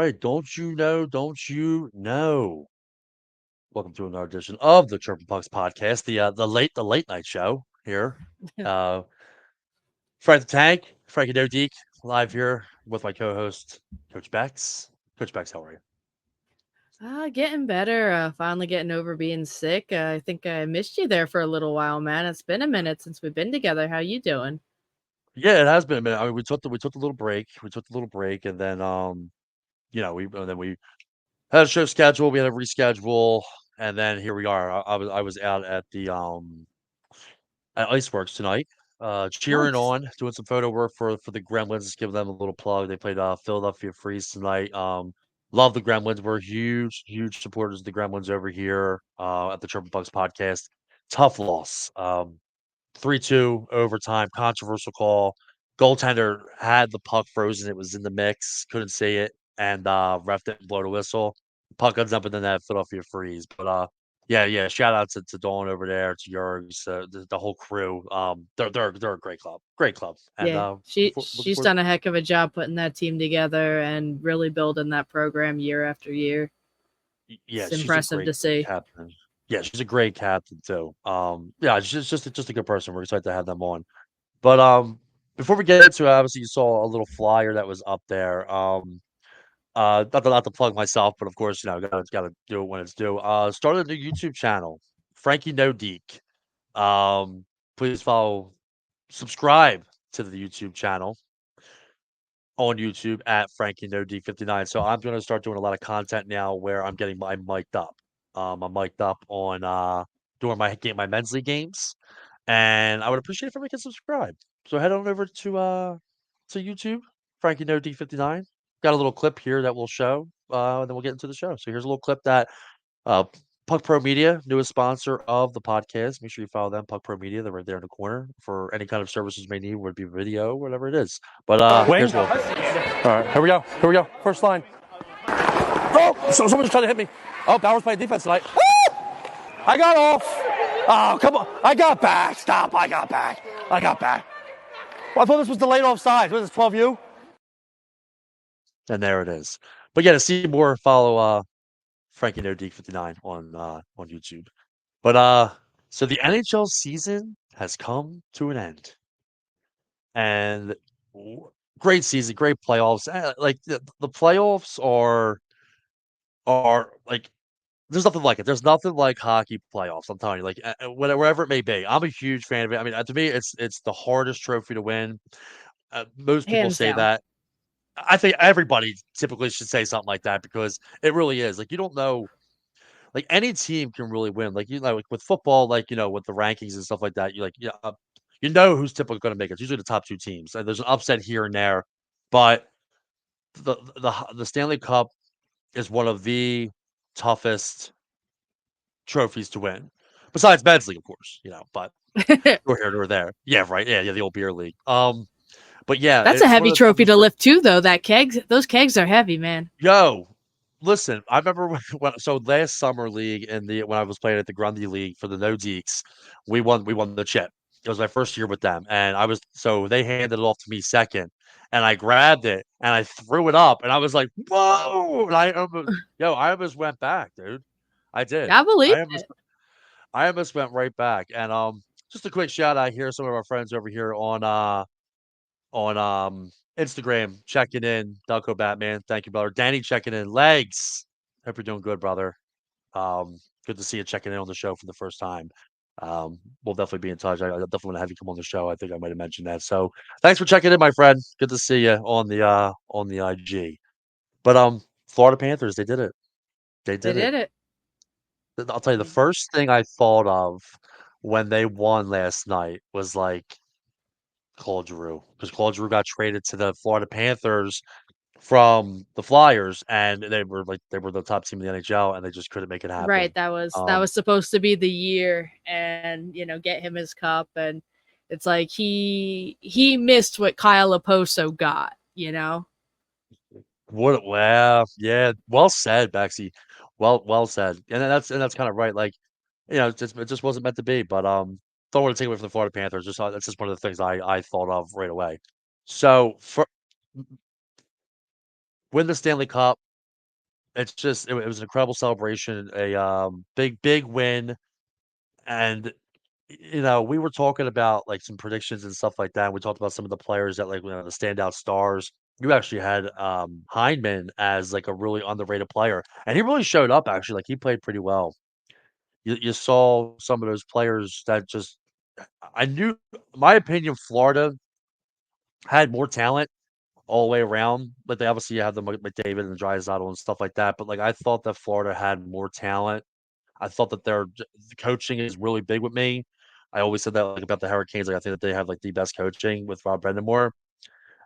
right, don't you know? Don't you know? Welcome to another edition of the Chirping Pucks podcast, the late night show here. Uh, Frank the Tank, Frankie No Deek, live here with my co-host Coach Becks. Coach Becks, how are you? Getting better. Finally getting over being sick. I think I missed you there for a little while, man. It's been a minute since we've been together. How you doing? Yeah, it has been a minute. I mean, we took a little break. We took a little break, and then we had a show schedule. We had to reschedule, and then here we are. I was out at Iceworks tonight, cheering Nice. on, doing some photo work for the Gremlins, giving them a little plug. They played Philadelphia Freeze tonight. Love the Gremlins. We're huge supporters of the Gremlins over here at the Triple Bucks podcast. Tough loss. 3-2 overtime, controversial call. Goaltender had the puck frozen. It was in the mix, couldn't see it, and ref didn't blow the whistle. Puck ends up in the net, Philadelphia Freeze. But yeah. Shout out to Dawn over there, to Jurgs, the whole crew. They're a great club, and Yeah, looking she's forward. done a heck of a job putting that team together and really building that program year after year. Yeah, It's she's a impressive great to see. captain. Yeah, she's a great captain too. Yeah, she's just a good person. We're excited to have them on. But before we get into it, obviously you saw a little flyer that was up there. Not to plug myself, but of course, gotta do it when it's due. Started a new YouTube channel, Frankie No Deek. Please subscribe to the YouTube channel on YouTube at Frankie No Deek 59. So I'm gonna start doing a lot of content now where I'm getting my mic'd up. I'm mic'd up on during my men's league games, and I would appreciate if everybody can subscribe. So head on over to YouTube, Frankie No D59. Got a little clip here that we'll show, and then we'll get into the show. So here's a little clip that uh, Puck Pro Media, newest sponsor of the podcast. Make sure you follow them, Puck Pro Media. They're right there in the corner for any kind of services you may need, whether it be video, whatever it is. But Wing. here's a All little clip. right, here we go. Here we go. First line. Oh, so someone's trying to hit me. Oh, Bauer's playing defense tonight. Woo! I got off. Oh, come on. I got back. Stop. I got back. Well, I thought this was delayed offside. What is this, 12U? And there it is. But yeah, to see more, follow Frankie No Deek 59 on YouTube. But so the NHL season has come to an end. And great season, great playoffs. Like the playoffs are like there's nothing like it. There's nothing like hockey playoffs. I'm telling you, like wherever it may be. I'm a huge fan of it. I mean, to me, it's the hardest trophy to win. Most people Hands say down. that. I think everybody typically should say something like that because it really is. Like you don't know, like any team can really win. Like like with football, like with the rankings and stuff like that, you know who's typically going to make it. It's usually the top two teams. And there's an upset here and there, but the Stanley Cup is one of the toughest trophies to win. Besides men's league, of course, but we're here nor there. Yeah, right. Yeah, the old beer league. But yeah, That's a it's one heavy of the trophy toughest. to lift too, though. Those kegs are heavy, man. Yo, listen, I remember so last summer league when I was playing at the Grundy League for the No Deeks, we won the chip. It was my first year with them, and so they handed it off to me second, and I grabbed it and I threw it up, and I was like, "Whoa!" And I almost went back, dude. I did. I believe I almost it. I almost went right back, and just a quick shout out here, some of our friends over here on Instagram checking in. Delco Batman, thank you, brother. Danny checking in. Legs, hope you're doing good, brother. Good to see you checking in on the show for the first time. We'll definitely be in touch. I definitely want to have you come on the show. I think I might have mentioned that. So thanks for checking in, my friend. Good to see you on the IG. But Florida Panthers, they did it. They They did it. did it. I'll tell you, the first thing I thought of when they won last night was like Claude Giroux, because Claude Giroux got traded to the Florida Panthers from the Flyers, and they were the top team in the NHL, and they just couldn't make it Right. happen. That Um, was supposed to be the year, and get him his cup, and it's like he missed what Kyle Oposo got. well, yeah, well said, Baxi. Well said, and that's kind of right. Like, it just wasn't meant to be. But don't want to take away from the Florida Panthers. That's just one of the things I thought of right away. So for win the Stanley Cup. it's just it was an incredible celebration, a, big win, and, we were talking about, like, some predictions and stuff like that, and we talked about some of the players that, like, the standout stars. You actually had, Hyndman as, like, a really underrated player, and he really showed up, actually, like, he played pretty well. You saw some of those players that just I knew my opinion, Florida had more talent all the way around, but they obviously have the McDavid and the Draisaitl and stuff like that, but, like, I thought that Florida had more talent. I thought that the coaching is really big with me. I always said that, like, about the Hurricanes, like, I think that they have, like, the best coaching with Rob Brendamore.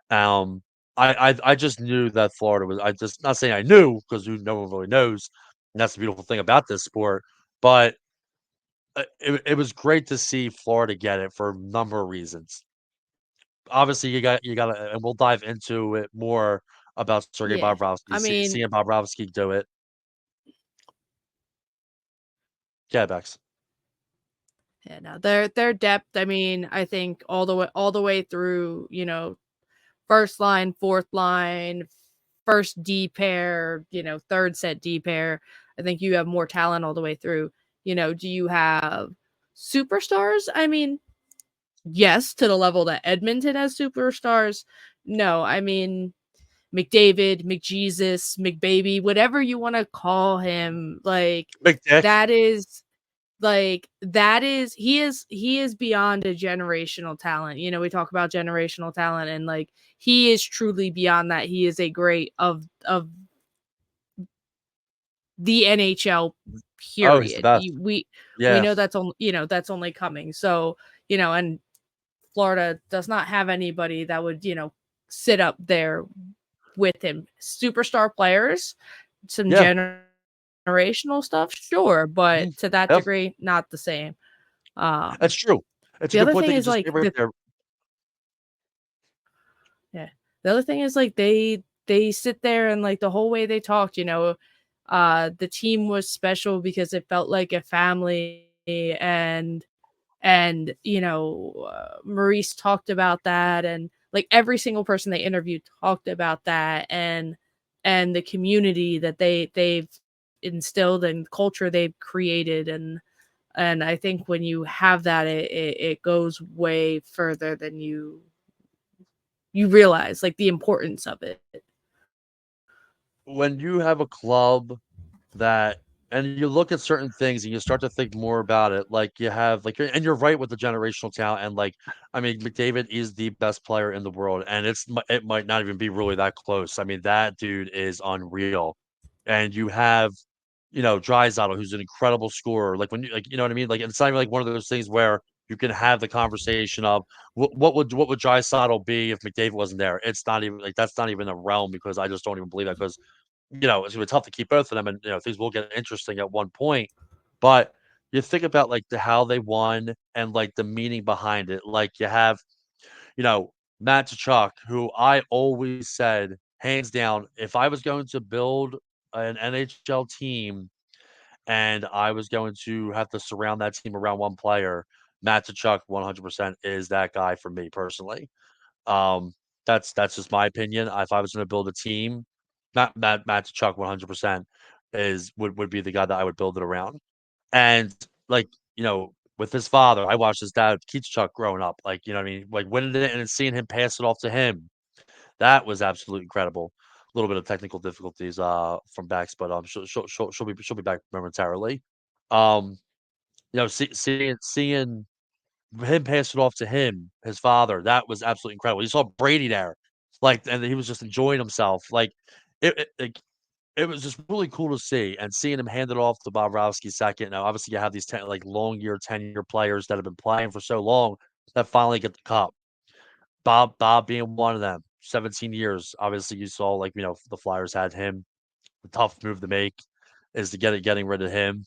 Um, I just knew that Florida was I just not saying I knew because no one really knows, and that's the beautiful thing about this sport, but, it was great to see Florida get it for a number of reasons. Obviously, you gotta and we'll dive into it more about Sergei Yeah. Bobrovsky, I mean, seeing Bobrovsky do it. Yeah, Bex. yeah, no, their depth, I mean, I think all the way through, first line, fourth line, first D pair, third set D pair. I think you have more talent all the way through. Do you have superstars? I mean, yes, to the level that Edmonton has superstars. No, I mean McDavid, McJesus, McBaby, whatever you want to call him, Big Dick. that is that is he is beyond a generational talent. We talk about generational talent, and he is truly beyond that. He is a great of the NHL Oh, he's the period. best. We Yeah. know that's only coming. So, and Florida does not have anybody that would, sit up there with him. Superstar players, some Yeah. generational stuff, sure, Mhm. but to that Yep. degree, not the same. Um, That's true. It's a the good other point that thing you is just made like right there. yeah. The other thing is they sit there and the whole way they talked, the team was special because it felt like a family, and Maurice talked about that, and every single person they interviewed talked about that, and the community that they've instilled and culture they've created, and I think when you have that, it goes way further than you realize, the importance of it. When you have a club that and you look at certain things and you start to think more about it, like you have like and you're right with the generational talent and I mean McDavid is the best player in the world and it might not even be really that close. I mean that dude is unreal. And you have Draisaitl, who's an incredible scorer. Like when you like, you know what I mean? Like it's not even like one of those things where you can have the conversation of what would Draisaitl be if McDavid wasn't there? It's not even like that's not even a realm because I just don't even believe that because it's gonna be tough to keep both of them, and things will get interesting at one point. But you think about like how they won and like the meaning behind it. Like you have, you know, Matt Tkachuk, who I always said, hands down, if I was going to build an NHL team and I was going to have to surround that team around one player, Matt Tkachuk 100% is that guy for me personally. Um, that's just my opinion. If I was going to build a team, Matt Tkachuk 100% would be the guy that I would build it around. And like with his father, I watched his dad Keith Tkachuk growing up. Like you know what I mean, like winning it and then seeing him pass it off to him, that was absolutely incredible. A little bit of technical difficulties from Bex, but she'll be back momentarily. Um, seeing him pass it off to him, his father, that was absolutely incredible. You saw Brady there, like, and he was just enjoying himself. Like, it was just really cool to see, and seeing him hand it off to Bobrovsky second. Now, obviously, you have these like long year, 10-year players that have been playing for so long that finally get the cup. Bob being one of them, 17 years. Obviously, you saw like the Flyers had him. The tough move to make is to getting rid of him.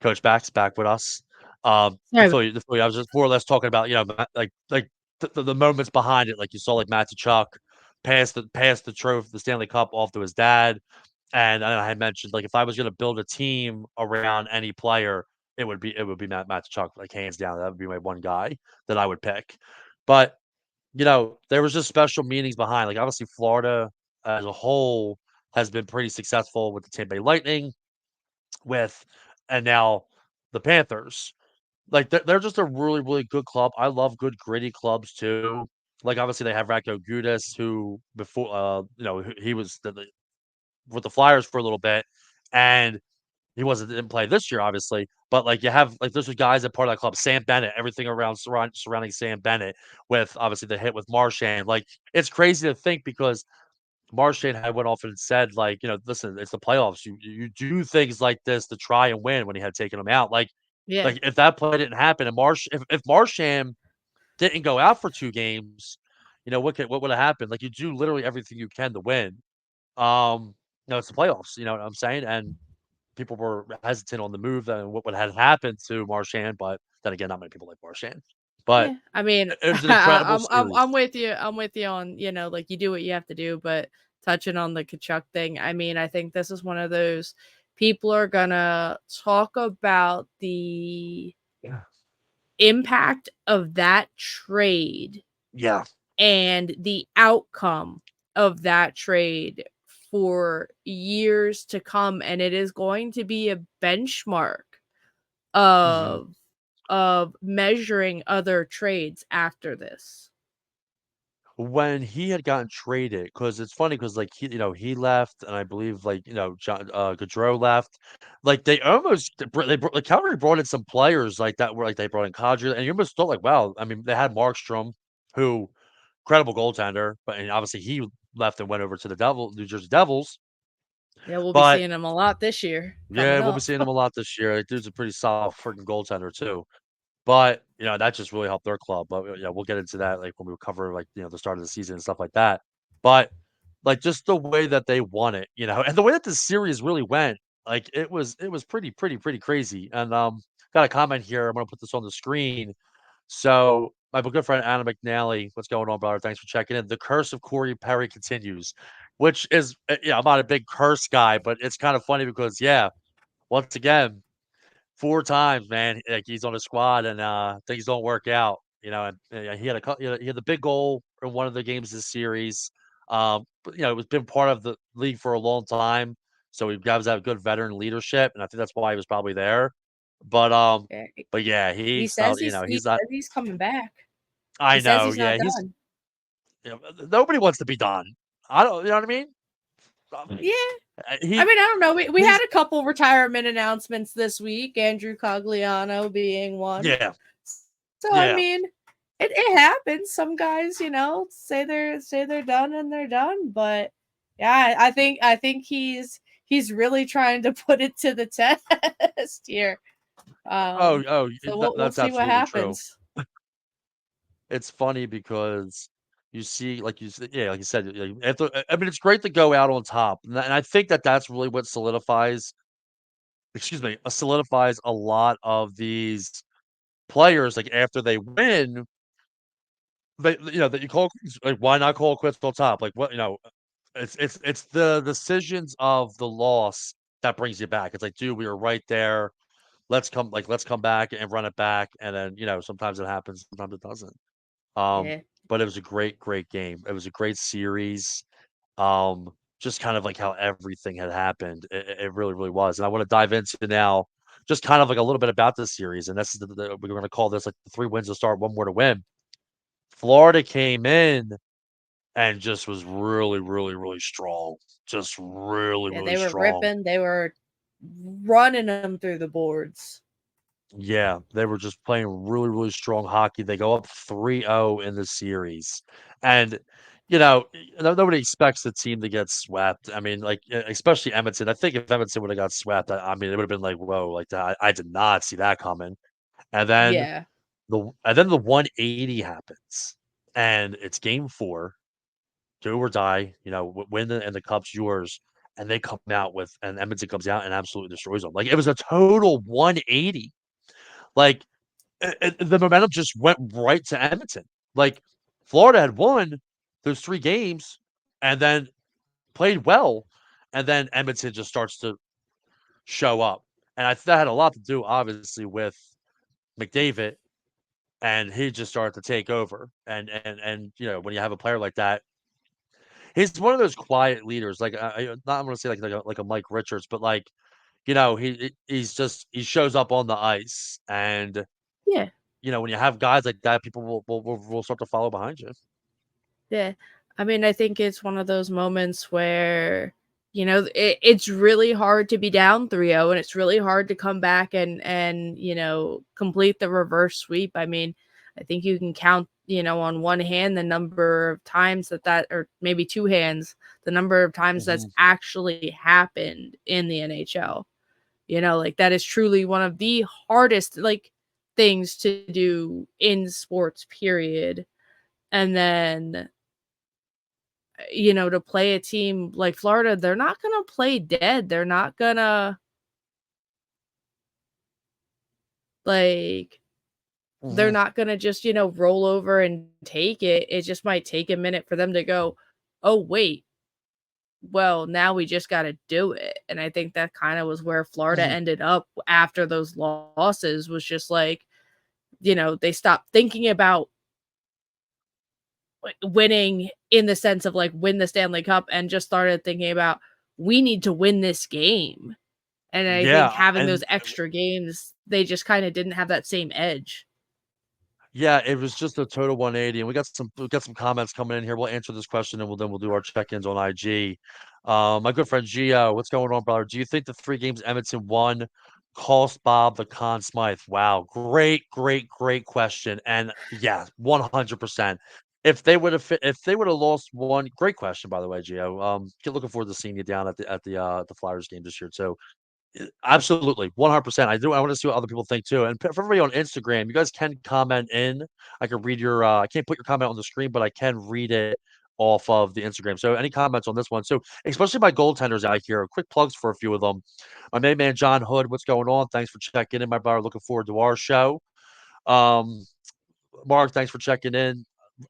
Coach Back's back with us. Sorry. I was just more or less talking about, like the moments behind it. Like you saw, like Matt Tkachuk pass the trophy, the Stanley Cup off to his dad, and I had mentioned like if I was going to build a team around any player, it would be Matt Tkachuk, like hands down. That would be my one guy that I would pick. But there was just special meanings behind. Like obviously, Florida as a whole has been pretty successful with the Tampa Bay Lightning, with and now the Panthers. Like they're just a really, really good club. I love good gritty clubs too. Like obviously they have Ratko Gudas, who before he was with the Flyers for a little bit, and he didn't play this year, obviously. But like you have like those are guys that part of that club. Sam Bennett, everything around surrounding Sam Bennett, with obviously the hit with Marchand. Like it's crazy to think because Marchand had went off and said, like, listen, it's the playoffs. You do things like this to try and win when he had taken him out. Yeah. Like if that play didn't happen and if Marchand didn't go out for 2 games, what would have happened? Like you do literally everything you can to win. Um, it's the playoffs, you know what I'm saying? And people were hesitant on the move and what would have happened to Marchand, but then again, not many people like Marchand. But Yeah, I mean, it was an incredible series. I'm with you. I'm with you on, like you do what you have to do, but touching on the Kachuk thing, I mean, I think this is one of those people are gonna talk about the Yeah. impact of that trade Yeah. and the outcome of that trade for years to come, and it is going to be a benchmark Mhm. of measuring other trades after this. When he had gotten traded, because it's funny because like he left, and I believe like John Gaudreau left. Like they almost like Calgary brought in some players like that were like they brought in Kadri, and you almost thought like, wow. I mean, they had Markstrom, who incredible goaltender, but and obviously he left and went over to the New Jersey Devils. Yeah, we'll be But seeing him a lot this year yeah, coming we'll be up. seeing him a lot this year. Like, dude's a pretty solid freaking goaltender too. But, that just really helped their club, but, yeah, we'll get into that, like, when we cover, like, the start of the season and stuff like that. But, like, just the way that they won it, and the way that the series really went, like, it was pretty crazy, and, got a comment here, I'm gonna put this on the screen. So, my good friend Anna McNally, what's going on, brother? Thanks for checking in. The curse of Corey Perry continues, which is, I'm not a big curse guy, but it's kind of funny because, yeah, once again 4 times, man, like, he's on the squad and, things don't work out, and yeah, he had the big goal in one of the games this series. But, it was been part of the league for a long time, so he does have good veteran leadership, and I think that's why he was probably there. But, Yeah, but yeah, he he's says not, he he's not. says he's coming back. I He says know, he's not yeah, done. nobody wants to be done. I don't, you know what I mean? Um, Yeah. I he mean, I don't know. We had he's a couple retirement announcements this week, Andrew Cogliano being one. yeah, So I yeah. mean, it happens. Some guys, say they're done and they're done. But yeah, I think he's really trying to put it to the test here. So we'll That's see what absolutely true. happens. It's funny because you see, like you said, yeah, like you said, after, I mean, it's great to go out on top, and I think that that's really what solidifies. Excuse me, solidifies a lot of these players. Like after they win, that you call like why not call quits on top? Like what it's the decisions of the loss that brings you back. It's like, dude, we were right there. Let's come back and run it back, and then sometimes it happens, sometimes it doesn't. Um, Yeah. but it was a great game. It was a great series. Um, just kind of like how everything had happened. It really, really was. And I want to dive into now just kind of like a little bit about this series. And this is we're going to call this like the 3 wins to start, one more to win. Florida came in and just was really, really, really strong. Just really, Yeah, really they were strong. ripping. They were running them through the boards. Yeah, they were just playing really, really strong hockey. They go up 3-0 in the series. And, nobody expects the team to get swept. I mean, like, especially Edmonton. I think if Edmonton would have got swept, I mean, it would have been like, whoa, like that. I did not see that coming. And then Yeah. the 180 happens. And it's game 4, do or die, win and the cup's yours. And they come out and Edmonton comes out and absolutely destroys them. Like, it was a total 180. Like, the momentum just went right to Edmonton. Like, Florida had won those 3 games and then played well, and then Edmonton just starts to show up. And that had a lot to do, obviously, with McDavid, and he just started to take over. And when you have a player like that, he's one of those quiet leaders. Like not I'm gonna say like a Mike Richards, but like he shows up on the ice, and Yeah. when you have guys like that, people will start to follow behind you. Yeah. I mean, I think it's one of those moments where, it's really hard to be down 3-0, and it's really hard to come back and complete the reverse sweep. I mean, I think you can count, on one hand the number of times or maybe two hands, the number of times that's Mhm. actually happened in the NHL. Like that is truly one of the hardest things to do in sports, period. And then to play a team like Florida, they're not gonna play dead. They're not gonna like they're Mhm. not gonna just, roll over and take it. It just might take a minute for them to go, "Oh, wait. Well, now we just gotta do it." And I think that kind of was where Florida Mhm. ended up after those losses, was just like, they stopped thinking about winning in the sense of like win the Stanley Cup, and just started thinking about, we need to win this game. And I think Yeah, having those and extra games, they just kinda didn't have that same edge. yeah, it was just a total 180, and we got some comments coming in here. We'll answer this question, and we'll do our check-ins on IG. My good friend Gio, what's going on, brother? Do you think the 3 games Edmonton won cost Bob the Conn Smythe? Wow, great question, and yeah, 100%. If they would have lost one, great question, by the way, Gio. Looking forward to seeing you down at the Flyers game this year too. Absolutely, 100%. I wanna see what other people think too, and for everybody on Instagram, you guys can comment in. I can read I can't put your comment on the screen, but I can read it off of the Instagram. So any comments on this one? So, especially my goaltenders out here, quick plugs for a few of them. My main man, John Hood, what's going on? Thanks for checking in, my brother. Looking forward to our show. Um, Mark, thanks for checking in. We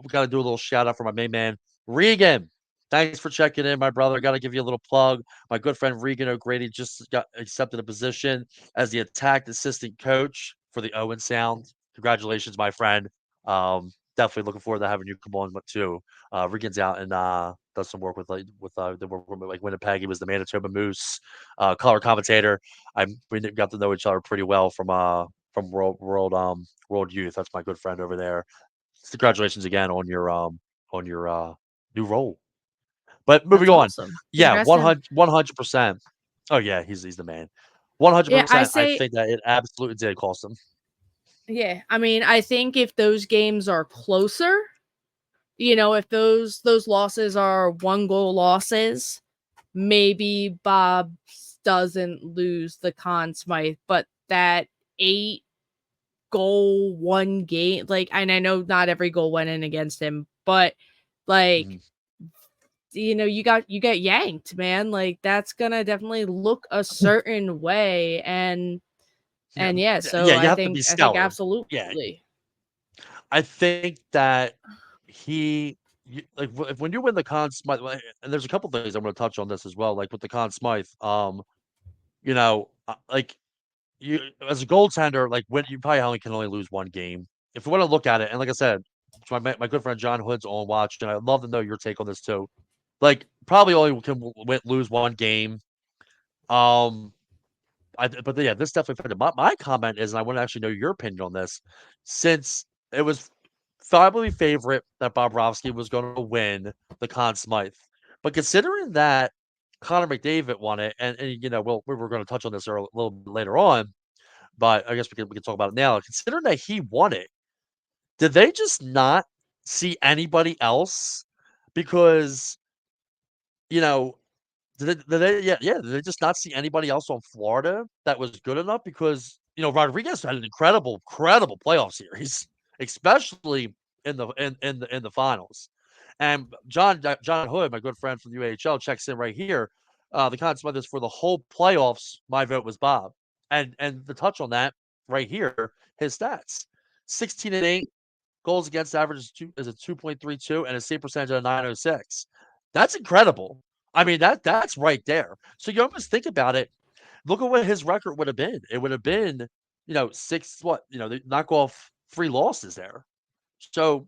gotta do a little shout out for my main man, Regan. Thanks for checking in, my brother. Gotta give you a little plug. My good friend Regan O'Grady just got accepted a position as the attack assistant coach for the Owen Sound. Congratulations, my friend. Definitely looking forward to having you come on too. Regan's out and does some work the work with like Winnipeg. He was the Manitoba Moose color commentator. We got to know each other pretty well from World Youth. That's my good friend over there. Congratulations again on your new role. But moving That's on. awesome. Yeah, Congrats to him. 100%. Oh yeah, he's the man. Yeah, I 100%. I say think that it absolutely did cost him. yeah, I mean, I think if those games are closer, if those losses are 1-goal losses, maybe Bob doesn't lose the Conn Smythe, but that 8-goal, 1 game, and I know not every goal went in against him, but, like, Mhm. you get yanked, man. Like, that's gonna definitely look a certain way, Yeah, yeah, yeah, so you I have to be think I think stellar. Yeah, absolutely. I think that he like when you win the Conn Smythe, and there's a couple things I'm going to touch on this as well, like with the Conn Smythe. Like you as a goaltender, like when you probably only can only lose one game. If you want to look at it, and like I said, my good friend John Hood's on watch, and I'd love to know your take on this too. Like probably only can lose one game. Um, but yeah, this definitely affected my comment is, and I want to actually know your opinion on this, since it was probably favorite that Bobrovsky was going to win the Conn Smythe, but considering that Connor McDavid won it, and we're going to touch on this a little bit later on, but I guess we can talk about it now. Considering that he won it, did they just not see anybody else? Because you know did they just not see anybody else on Florida that was good enough? Because, Rodriguez had an incredible playoff series, especially in the finals. And John Hood, my good friend from the UAHL, checks in right here. The consequence is for the whole playoffs, my vote was Bob. And the touch on that right here, his stats: 16-8, goals against average is a 2.32, and a save percentage of 906. That's incredible. I mean, that's right there. So you almost think about it. Look at what his record would have been. It would have been, six what, they knock off 3 losses there. So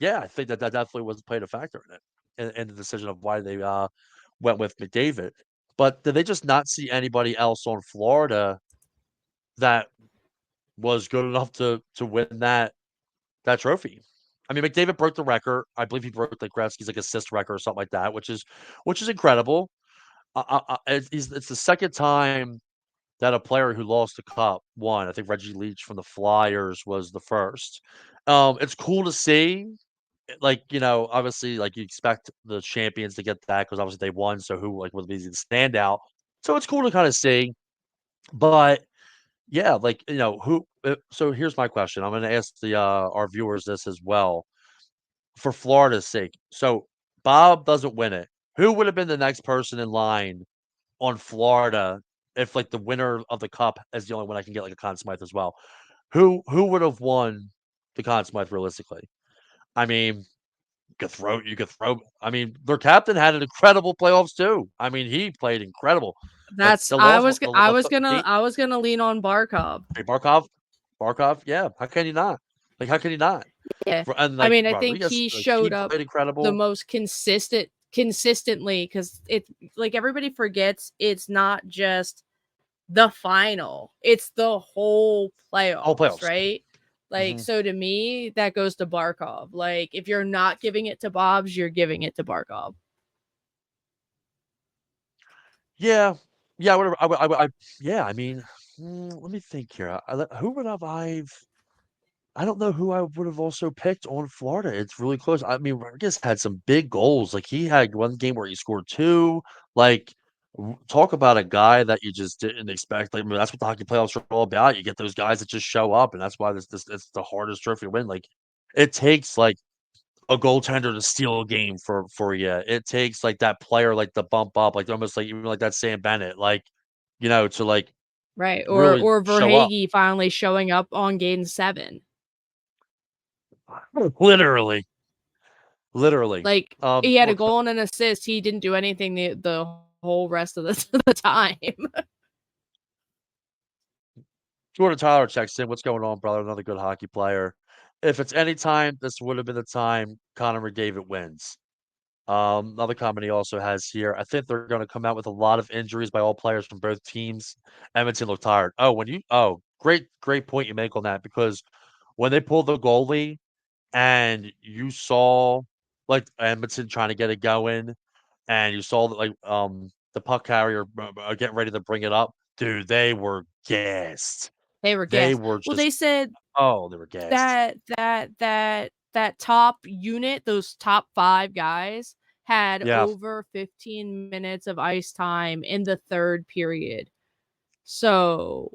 yeah, I think that definitely was played a factor in it. in the decision of why they went with McDavid. But did they just not see anybody else on Florida that was good enough to win that trophy? I mean, McDavid broke the record. I believe he broke like Gretzky's like assist record or something like that, which is incredible. It's the second time that a player who lost the cup won. I think Reggie Leach from the Flyers was the first. It's cool to see. Like, obviously, like you expect the champions to get that because obviously they won. So who like would be the standout? So it's cool to kind of see. But yeah, like who. So here's my question. I'm going to ask the our viewers this as well for Florida's sake. So Bob doesn't win it. Who would have been the next person in line on Florida if like the winner of the cup is the only one I can get like a Conn Smythe as well? Who would have won the Conn Smythe realistically? I mean, you could throw. I mean, their captain had an incredible playoffs too. I mean, he played incredible. But That's the loss, the, I the, was the gonna game, I was gonna lean on Barkov. Barkov, yeah. How can you not? Like, how can you not? Yeah. And I like mean, I think Rodriguez, he like he showed up played the incredible. most consistently because it like everybody forgets it's not just the final, it's the whole All playoffs, playoffs. right? Like, hmm so to me, that goes to Barkov. Like, if you're not giving it to Bob's, you're giving it to Barkov. Yeah, yeah. Whatever. Yeah. I mean, let me think here. Who would have I've? I don't know who I would have also picked on Florida. It's really close. I mean, Rodriguez had some big goals. Like he had one game where he scored two. Like, talk about a guy that you just didn't expect. Like, I mean, that's what the hockey playoffs are all about. You get those guys that just show up, and that's why this it's the hardest trophy to win. Like, it takes like a goaltender to steal a game for you. It takes like that player like to bump up, like almost like even like that Sam Bennett, like to like Right. really Or show up. Verhage finally showing up on game 7. Literally, literally. Like, he had a Or goal and an assist. He didn't do anything the whole rest of the time. Jordan Tyler checks in. What's going on, brother? Another good hockey player. If it's any time, this would have been the time Connor McDavid wins. Another comment he also has here. I think they're going to come out with a lot of injuries by all players from both teams. Edmonton looked tired. Great point you make on that because when they pulled the goalie and you saw like Edmonton trying to get it going, and you saw that like the puck carrier getting ready to bring it up, dude, they were gassed. They were They gassed. were Well, just they said oh, they were gassed. that top unit, those top 5 guys had Yeah, over 15 minutes of ice time in the 3rd period. So,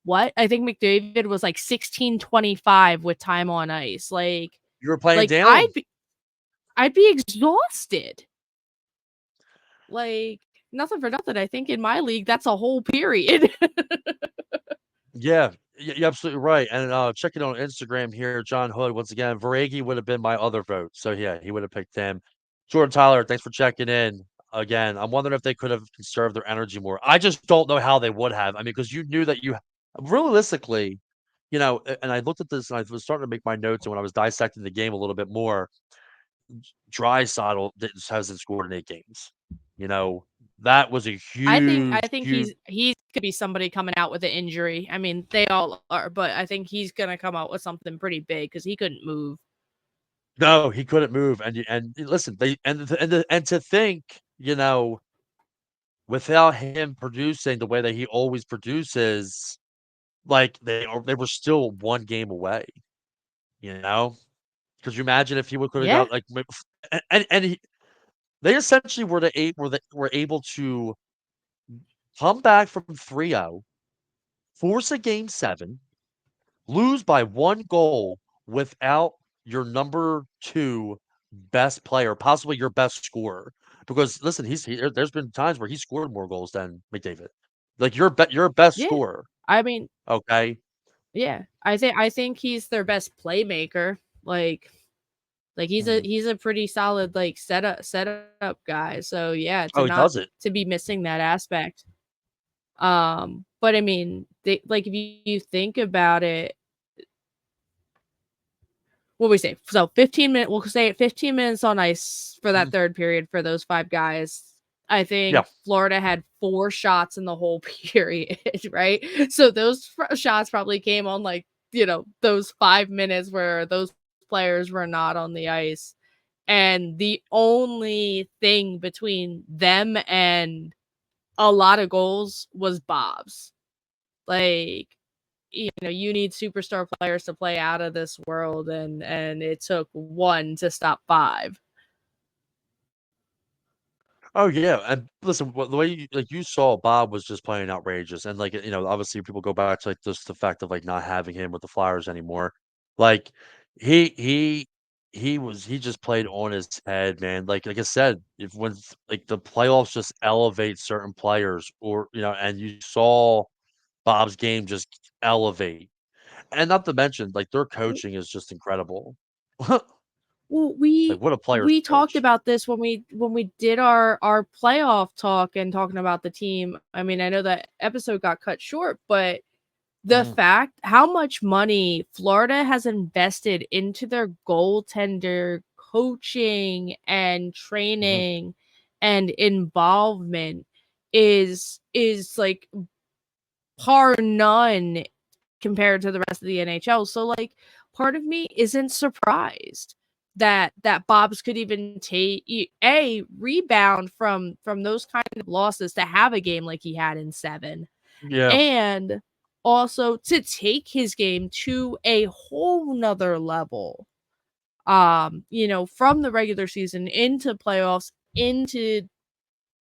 what? I think McDavid was like 16:25 with time on ice. you were playing Like down. I'd be exhausted. Like, nothing for nothing. I think in my league that's a whole period. Yeah, you're absolutely right. And checking on Instagram here, John Hood once again. Verhage would have been my other vote. So yeah, he would have picked him. Jordan Tyler, thanks for checking in again. I'm wondering if they could have conserved their energy more. I just don't know how they would have. I mean, because you knew that you realistically, and I looked at this and I was starting to make my notes, and when I was dissecting the game a little bit more, Draisaitl hasn't scored in 8 games. You know, that was a I huge, think huge. he's gonna be somebody coming out with an injury. I mean, they all are, but I think he's gonna come out with something pretty big because he couldn't move. No, he couldn't move, and listen, and to think, without him producing the way that he always produces, like they were still 1 game away. You know, could you imagine if he would could have Yeah. got like, they essentially were able to come back from 3-0, force a game 7, lose by 1 goal without your number 2 best player, possibly your best scorer. Because listen, there's been times where he scored more goals than McDavid. Like your best Yeah. scorer, I mean, okay? yeah. I think he's their best playmaker. Like Mhm. he's a pretty solid like setup guy. So yeah, Oh, he does it. to be missing that aspect. But I mean, if you think about it, what we say? So 15 minutes. We'll say 15 minutes on ice for that Mhm. third period for those 5 guys. I Yeah. think Florida had 4 shots in the whole period, right? So those shots probably came on like, those 5 minutes where those players were not on the ice. And the only thing between them and a lot of goals was Bob's. Like, you need superstar players to play out of this world, and it took 1 to stop 5. Oh yeah, and listen, the way you saw Bob was just playing outrageous, and obviously people go back to like just the fact of like not having him with the Flyers anymore. Like he he he just played on his head, man. Like I said, if when like the playoffs just elevate certain players, or and you saw Bob's game just elevate, and not to mention like their coaching is just incredible. Well, Like what a player's we talked coach. about this when we did our playoff talk and talking about the team. I mean, I know that episode got cut short, but the Mhm, fact how much money Florida has invested into their goaltender coaching and mhm. training and involvement is like par none compared to the rest of the NHL. So like part of me isn't surprised that Bob's could even take a rebound from those kind of losses to have a game like he had in 7, Yeah, and also to take his game to a whole nother level. From the regular season into playoffs, into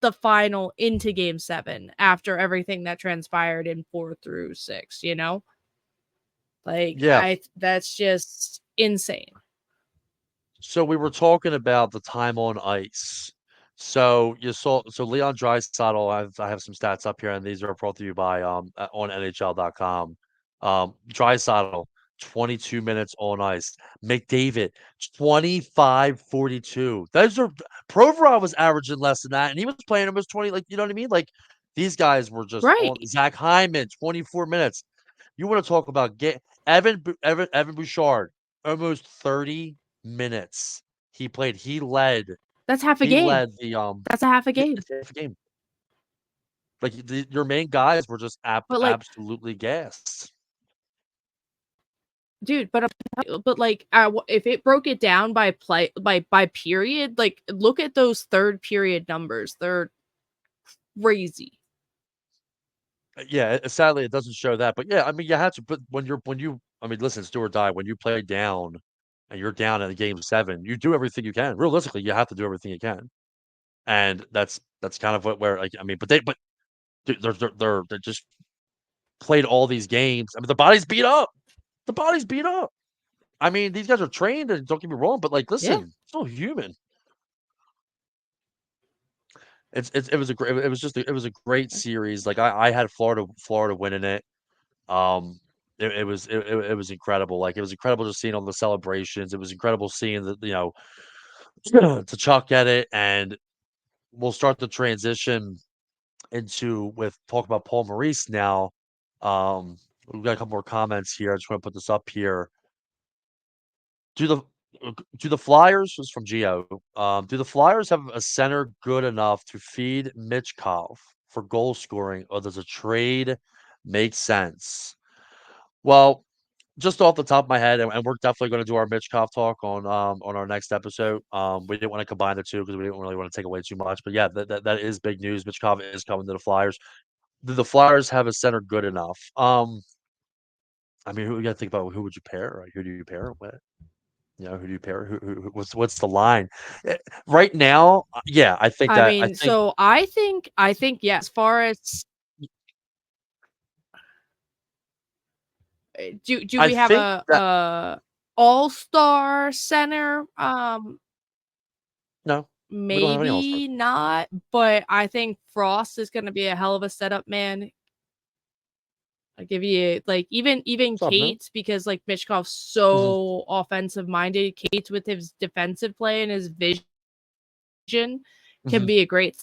the final, into game 7 after everything that transpired in 4 through 6, Like yeah. that's just insane. So we were talking about the time on ice. So you saw Leon Draisaitl, I have some stats up here, and these are brought to you by on NHL.com. Draisaitl, 22 minutes on ice. McDavid, 25:42. Those are Provorov was averaging less than that, and he was playing almost 20, like you know what I mean? Like these guys were just on. Right. Zach Hyman, 24 minutes. You want to talk about get Evan Bouchard, almost 30 minutes. He played. That's half a He game. led the That's a half a yeah, game. it's half a game. Like your main guys were just But like, absolutely gassed. dude, but like, if it broke it down by play by period, like look at those third period numbers. They're crazy. Yeah, sadly it doesn't show that, but yeah, I mean you had to put when you I mean listen, it's do or die. When you play down and you're down in game 7, you do everything you can. Realistically, you have to do everything you can, and that's kind of what where like I mean, but they just played all these games. I mean, the body's beat up. The body's beat up. I mean, these guys are trained, and don't get me wrong, but like, Yeah. listen, still human. It was a great. It was just it was a great series. Like I had Florida winning it. Um, it was incredible. Like it was incredible just seeing all the celebrations. It was incredible seeing the to Chuck get it, and we'll start the transition into with talk about Paul Maurice now. Um, we've got a couple more comments here. I just want to put this up here. Do the do the Flyers this is from Gio, do the Flyers have a center good enough to feed Mitchkov for goal scoring, or does a trade make sense? Well, just off the top of my head, and we're definitely gonna do our Mitchkov talk on our next episode. We didn't wanna combine the 2 because we didn't really wanna take away too much, but yeah, that is big news. Mitchkov is coming to the Flyers. Do the Flyers have a center good enough? I mean, who we gotta think about who would you pair, right? Who do you pair it with? Who do you pair? What's the line? Right now, yeah, I mean, so I think yeah, as far as do I we have think that a all-star center? no, we don't have any all-stars. Maybe not, but I think Frost is going to be a hell of a setup man. I give you like even What's up, man? Kate's, because like Mishkov's Mhm, so offensive minded. Kate's with his defensive play and his vision can mhm. be a great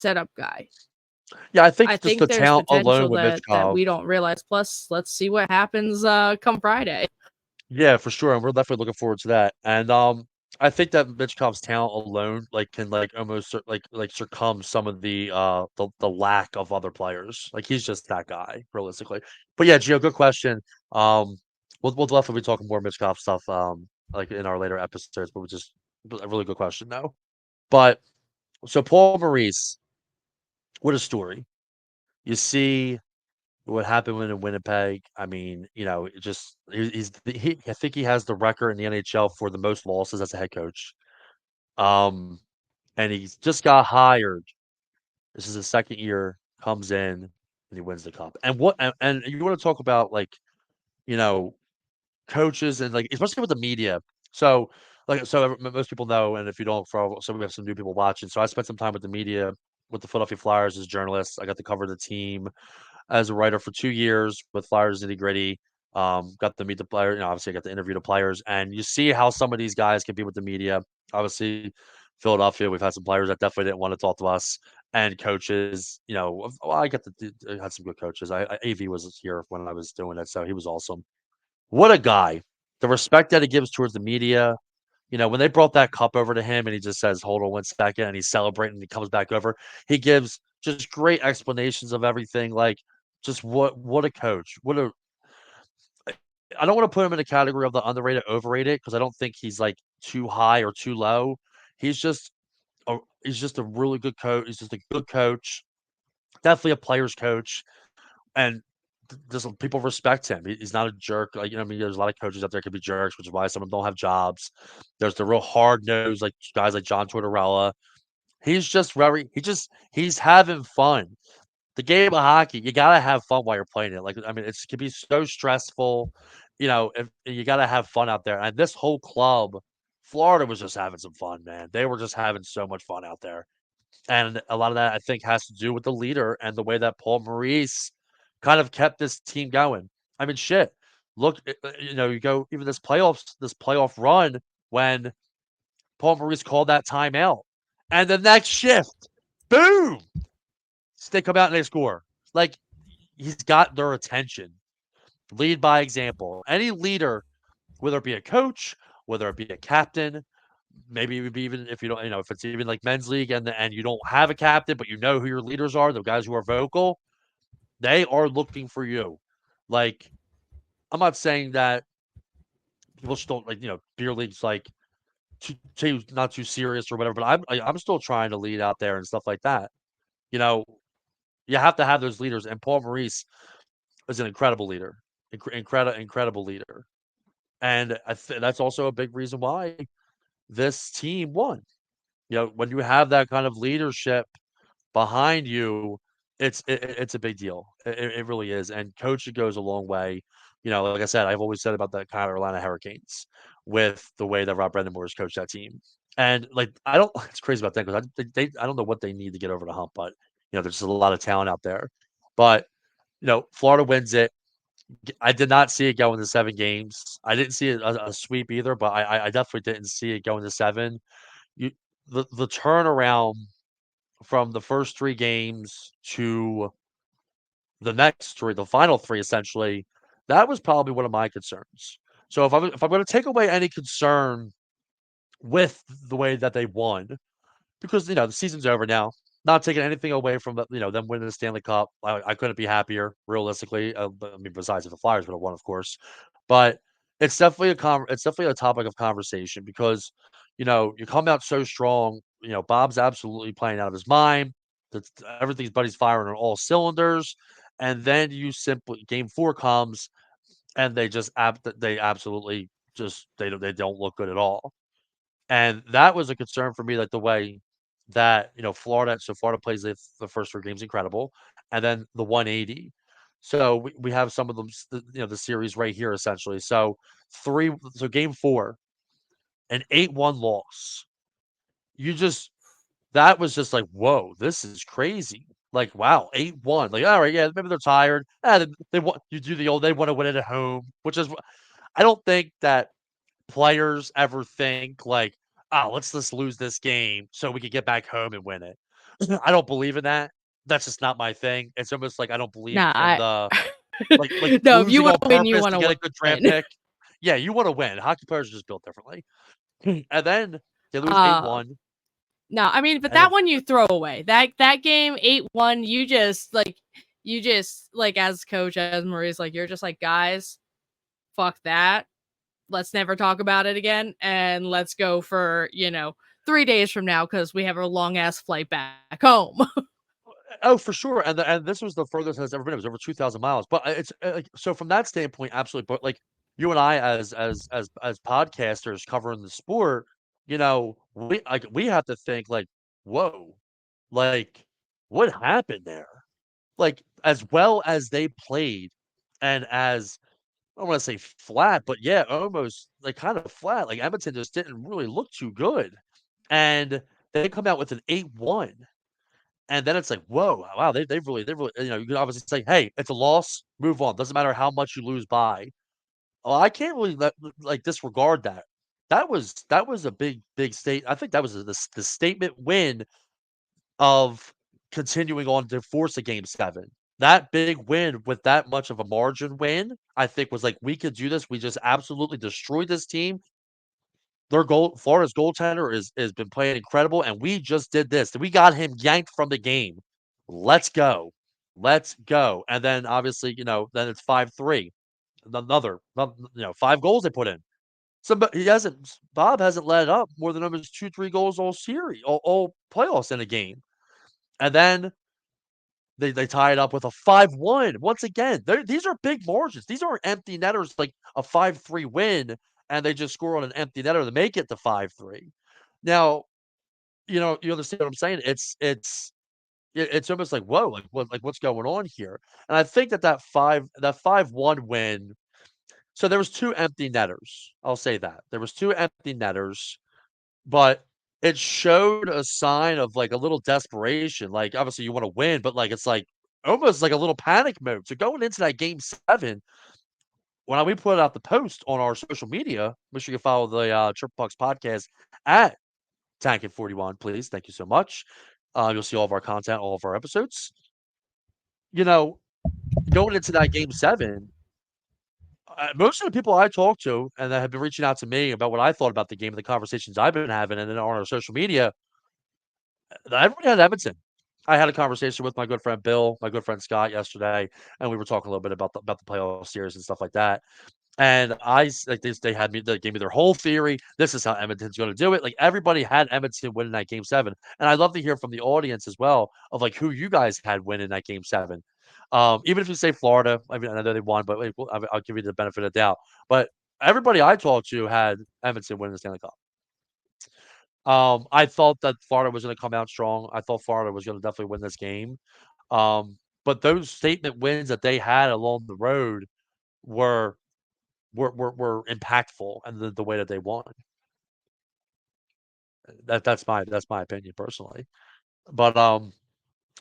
setup guy. Yeah, I I think just think the there's talent alone potential with that Michkov. we don't realize. Plus, let's see what happens come Friday. Yeah, for sure, and we're definitely looking forward to that. And I think that Mitchkov's talent alone, like, can like almost like succumb some of the lack of other players. Like he's just that guy, realistically. But yeah, Gio, good question. Um, we'll definitely be talking more Mitchkov stuff like in our later episodes. But we just a really good question though. But so Paul Maurice, what a story! You see what happened in Winnipeg. I mean, it just I think he has the record in the NHL for the most losses as a head coach. Um, and he's just got hired. This is his second year, comes in and he wins the cup. And you want to talk about like, you know, coaches and like especially with the media. So most people know, and if you don't, so we have some new people watching. So I spent some time with the media with the Philadelphia Flyers as a journalist. I got to cover the team as a writer for 2 years with Flyers Nitty Gritty. Got to meet the player. Obviously, I got to interview the players, and you see how some of these guys can be with the media. Obviously, Philadelphia, we've had some players that definitely didn't want to talk to us, and coaches. Well, I had some good coaches. AV was here when I was doing it, so he was awesome. What a guy! The respect that he gives towards the media. When they brought that cup over to him and he just says, "Hold on 1 second," and he's celebrating and he comes back over, he gives just great explanations of everything. Like, just what a coach. I don't want to put him in the category of the underrated, overrated because I don't think he's like too high or too low. He's just he's just a really good coach. He's just a good coach, definitely a player's coach, and just people respect him. He's not a jerk. Like, I mean, there's a lot of coaches out there could be jerks, which is why some of them don't have jobs. There's the real hard nosed like guys like John Tortorella. He's having fun. The game of hockey, you gotta have fun while you're playing it. Like, I mean, it can be so stressful. If you gotta have fun out there. And this whole club, Florida was just having some fun, man. They were just having so much fun out there. And a lot of that I think has to do with the leader and the way that Paul Maurice kind of kept this team going. I mean, shit. Look, you go even this playoff run when Paul Maurice called that timeout, and the next shift, boom, they come out and they score. Like he's got their attention. Lead by example. Any leader, whether it be a coach, whether it be a captain, maybe it would be even if you don't, if it's even like men's league and you don't have a captain, but you know who your leaders are, the guys who are vocal, they are looking for you. Like, I'm not saying that people just don't like, beer leagues like too not too serious or whatever, but I'm still trying to lead out there and stuff like that. You know, you have to have those leaders, and Paul Maurice is an incredible leader, incredible leader, and that's also a big reason why this team won. When you have that kind of leadership behind you, it's a big deal. It really is, and coaching goes a long way. Like I said, I've always said about the Carolina Hurricanes with the way that Rob Brendan has coached that team, and like I don't, it's crazy about that because I don't know what they need to get over the hump, but there's just a lot of talent out there. But Florida wins it. I did not see it go into 7 games. I didn't see a sweep either, but I definitely didn't see it go into 7. You the turnaround from the first 3 games to the next 3, the final 3 essentially, that was probably one of my concerns. So if I'm gonna take away any concern with the way that they won, because, the season's over now, not taking anything away from them winning the Stanley Cup. I couldn't be happier realistically. I mean, besides if the Flyers would have won, of course. But it's definitely a topic of conversation because, you come out so strong. Bob's absolutely playing out of his mind. That's everything's buddy's firing on all cylinders. And then you simply game 4 comes and they absolutely just they don't look good at all. And that was a concern for me, like the way that, Florida plays the first 3 games incredible, and then the 180. So we have some of them, the series right here essentially. So game 4, an 8-1 loss. You just that was just like, whoa, this is crazy. Like, wow, 8-1. Like, all right, yeah, maybe they're tired. They want you do the old they want to win it at home, which is I don't think that players ever think like, "Oh, let's just lose this game so we can get back home and win it." I don't believe in that. That's just not my thing. It's almost like I don't believe Nah, in the like no, if you losing wanna on win, you purpose to wanna get a good draft win. pick. Yeah, you want to win. Hockey players are just built differently. And then they lose Uh, 8-1. no, I mean, but And that then, one you throw away. That game 8-1, you just like as coach as Marie's like, you're just like, guys, fuck that. Let's never talk about it again, and let's go for 3 days from now because we have a long ass flight back home. oh, for sure. And this was the furthest it's ever been. It was over 2,000 miles. But it's like, so from that standpoint, absolutely. But like you and I, as podcasters covering the sport, we have to think like, whoa, like what happened there? Like as well as they played, and as I don't want to say flat, but yeah, almost like kind of flat. Like Edmonton just didn't really look too good, and they come out with an 8-1. And then it's like, whoa, wow, they really, you can obviously say, hey, it's a loss, move on. Doesn't matter how much you lose by. Oh, I can't really disregard that. That was a big state. I think that was the statement win of continuing on to force a game seven. That big win with that much of a margin win, I think was like, we could do this. We just absolutely destroyed this team. Florida's goaltender is been playing incredible, and we just did this. We got him yanked from the game. Let's go. Let's go. And then obviously, then it's 5-3. Another, 5 goals they put in. So, but Bob hasn't let up more than almost 2, 3 goals all series, all playoffs in a game. And then they tie it up with a 5-1. Once again, these are big margins. These aren't empty netters like a 5-3 win, and they just score on an empty netter to make it to 5-3. Now, you understand what I'm saying? It's almost like, whoa, what's going on here? And I think that 5-1 win. So there was two empty netters. I'll say that there was two empty netters, but it showed a sign of, like, a little desperation, like, obviously, you wanna win, but, like, it's, like, almost like a little panic mode, so going into that game 7, when we put out the post on our social media, make sure you follow the, Triple Pucks podcast at Tankin41, please, thank you so much. You'll see all of our content, all of our episodes. You know, going into that game 7, most of the people I talk to and that have been reaching out to me about what I thought about the game and the conversations I've been having and then on our social media, everyone had Edmonton. I had a conversation with my good friend Bill, my good friend Scott yesterday, and we were talking a little bit about the playoff series and stuff like that. And they gave me their whole theory. This is how Edmonton's going to do it. Like everybody had Edmonton winning that game 7, and I'd love to hear from the audience as well of like who you guys had winning that game 7. Even if you say Florida, I mean I know they won, but like, I'll give you the benefit of the doubt. But everybody I talked to had Edmonton winning the Stanley Cup. I thought that Florida was going to come out strong. I thought Florida was going to definitely win this game. But those statement wins that they had along the road were were impactful and the way that they won. That's my opinion personally. But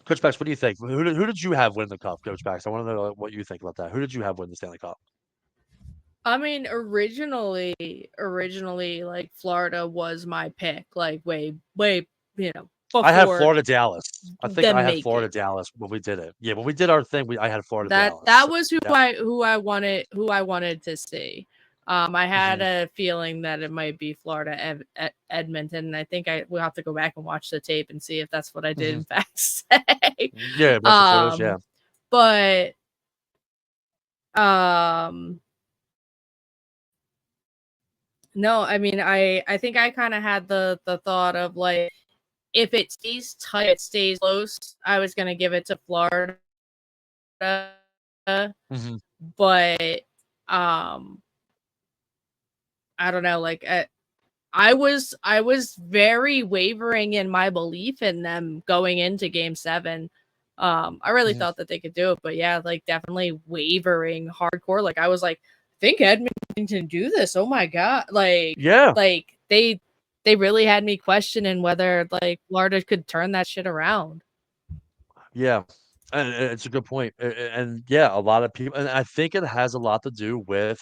Coach Bex, what do you think? Who did you have win the cup, Coach Bex? I want to know what you think about that. Who did you have win the Stanley Cup? I mean, originally, like Florida was my pick, like way, I had before Florida Dallas. I think I them had Florida making. Dallas when we did it. Yeah, when we did our thing, I had Florida That Dallas. that So, was yeah. who I wanted to see. I had Mhm. a feeling that it might be Florida Edmonton, and I think I will have to go back and watch the tape and see if that's what I did Mhm. in fact say. Yeah, watch the footage. Yeah. But um, no, I mean, I think I kind of had the thought of like if it stays tight, it stays close. I was gonna give it to Florida, Mhm. but um, I don't know. Like I was very wavering in my belief in them going into game 7. I really Mhm. thought that they could do it, but yeah, like definitely wavering hardcore. Like I was like, I think Edmonton can do this. Oh my god. Yeah. Like they really had me questioning whether like Florida could turn that shit around. Yeah. And it's a good point. And yeah, a lot of people, and I think it has a lot to do with